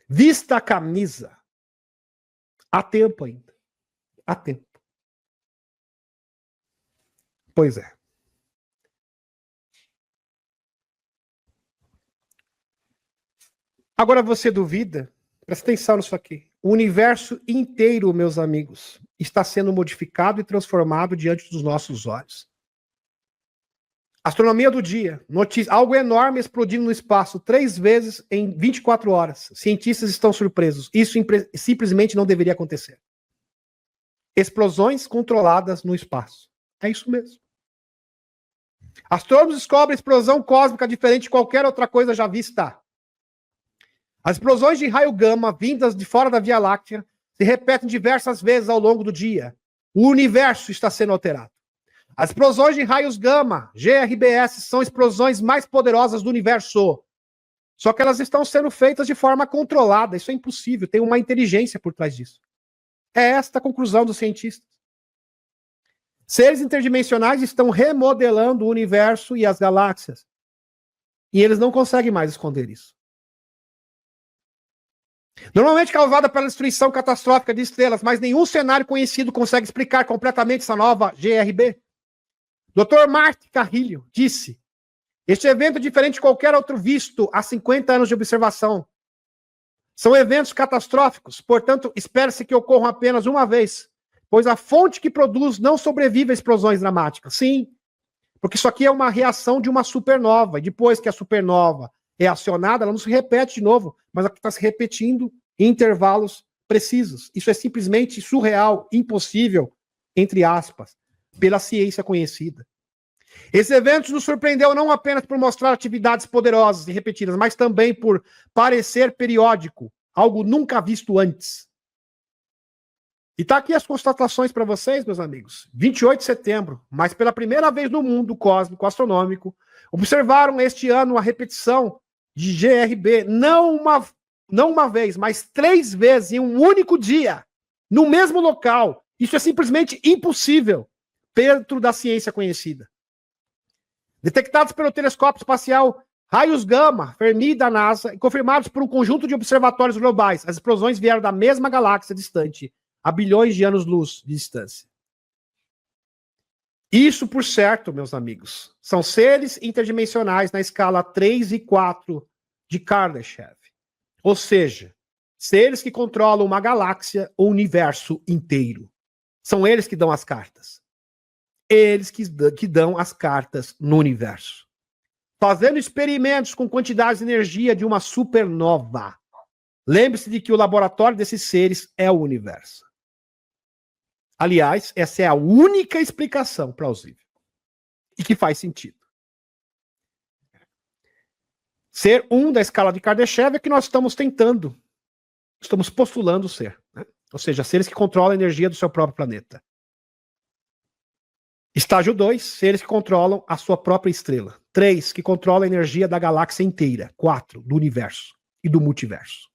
Vista a camisa. Há tempo ainda. Há tempo. Pois é. Agora você duvida? Presta atenção nisso aqui. O universo inteiro, meus amigos, está sendo modificado e transformado diante dos nossos olhos. Astronomia do dia. Notícia, algo enorme explodindo no espaço 3 vezes em 24 horas. Cientistas estão surpresos. Isso simplesmente não deveria acontecer. Explosões controladas no espaço. É isso mesmo. Astrônomos descobrem explosão cósmica diferente de qualquer outra coisa já vista. As explosões de raio gama vindas de fora da Via Láctea se repetem diversas vezes ao longo do dia. O universo está sendo alterado. As explosões de raios gama, GRBS, são explosões mais poderosas do universo. Só que elas estão sendo feitas de forma controlada. Isso é impossível. Tem uma inteligência por trás disso. É esta a conclusão dos cientistas. Seres interdimensionais estão remodelando o universo e as galáxias. E eles não conseguem mais esconder isso. Normalmente causada pela destruição catastrófica de estrelas, mas nenhum cenário conhecido consegue explicar completamente essa nova GRB. Dr. Mark Carrillo disse: este evento é diferente de qualquer outro visto há 50 anos de observação. São eventos catastróficos, portanto, espera-se que ocorram apenas uma vez, pois a fonte que produz não sobrevive a explosões dramáticas. Sim, porque isso aqui é uma reação de uma supernova, e depois que a supernova é acionada, ela não se repete de novo, mas ela está se repetindo em intervalos precisos. Isso é simplesmente surreal, impossível, entre aspas, pela ciência conhecida. Esse evento nos surpreendeu não apenas por mostrar atividades poderosas e repetidas, mas também por parecer periódico, algo nunca visto antes. E tá aqui as constatações para vocês, meus amigos. 28 de setembro, mas pela primeira vez no mundo cósmico astronômico, observaram este ano a repetição de GRB, não uma vez, mas 3 vezes em um único dia, no mesmo local. Isso é simplesmente impossível dentro da ciência conhecida. Detectados pelo telescópio espacial raios gama, Fermi da NASA, e confirmados por um conjunto de observatórios globais, as explosões vieram da mesma galáxia distante, a bilhões de anos-luz de distância. Isso, por certo, meus amigos, são seres interdimensionais na escala 3 e 4 de Kardashev. Ou seja, seres que controlam uma galáxia ou universo inteiro. São eles que dão as cartas. Eles que dão as cartas no universo. Fazendo experimentos com quantidades de energia de uma supernova. Lembre-se de que o laboratório desses seres é o universo. Aliás, essa é a única explicação plausível e que faz sentido. Ser um da escala de Kardashev é que nós estamos postulando ser. Né? Ou seja, seres que controlam a energia do seu próprio planeta. Estágio 2, seres que controlam a sua própria estrela. 3, que controlam a energia da galáxia inteira. 4, do universo e do multiverso.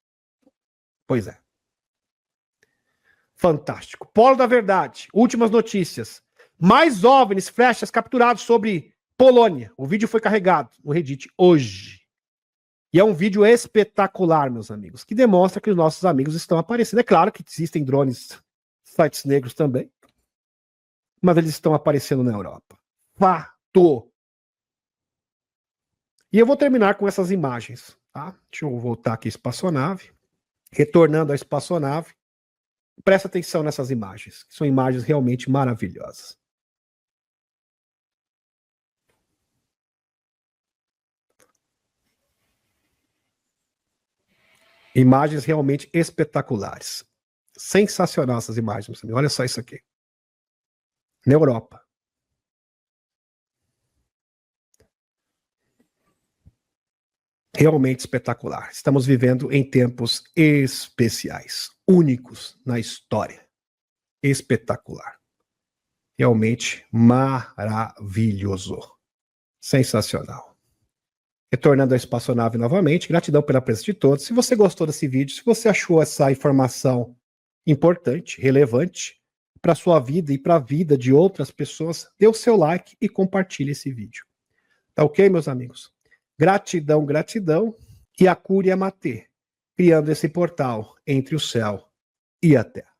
Pois é. Fantástico. Polo da verdade. Últimas notícias. Mais OVNIs, flechas capturados sobre Polônia. O vídeo foi carregado no Reddit hoje. E é um vídeo espetacular, meus amigos, que demonstra que os nossos amigos estão aparecendo. É claro que existem drones, sites negros também, mas eles estão aparecendo na Europa. Fato! E eu vou terminar com essas imagens, tá? Deixa eu voltar aqui, espaçonave. Retornando à espaçonave. Presta atenção nessas imagens, que são imagens realmente maravilhosas. Imagens realmente espetaculares. Sensacional essas imagens. Olha só isso aqui. Na Europa. Realmente espetacular. Estamos vivendo em tempos especiais, únicos na história. Espetacular. Realmente maravilhoso. Sensacional. Retornando à espaçonave novamente, gratidão pela presença de todos. Se você gostou desse vídeo, se você achou essa informação importante, relevante para a sua vida e para a vida de outras pessoas, dê o seu like e compartilhe esse vídeo. Tá ok, meus amigos? Gratidão, gratidão e a Cúria Matê, criando esse portal entre o céu e a terra.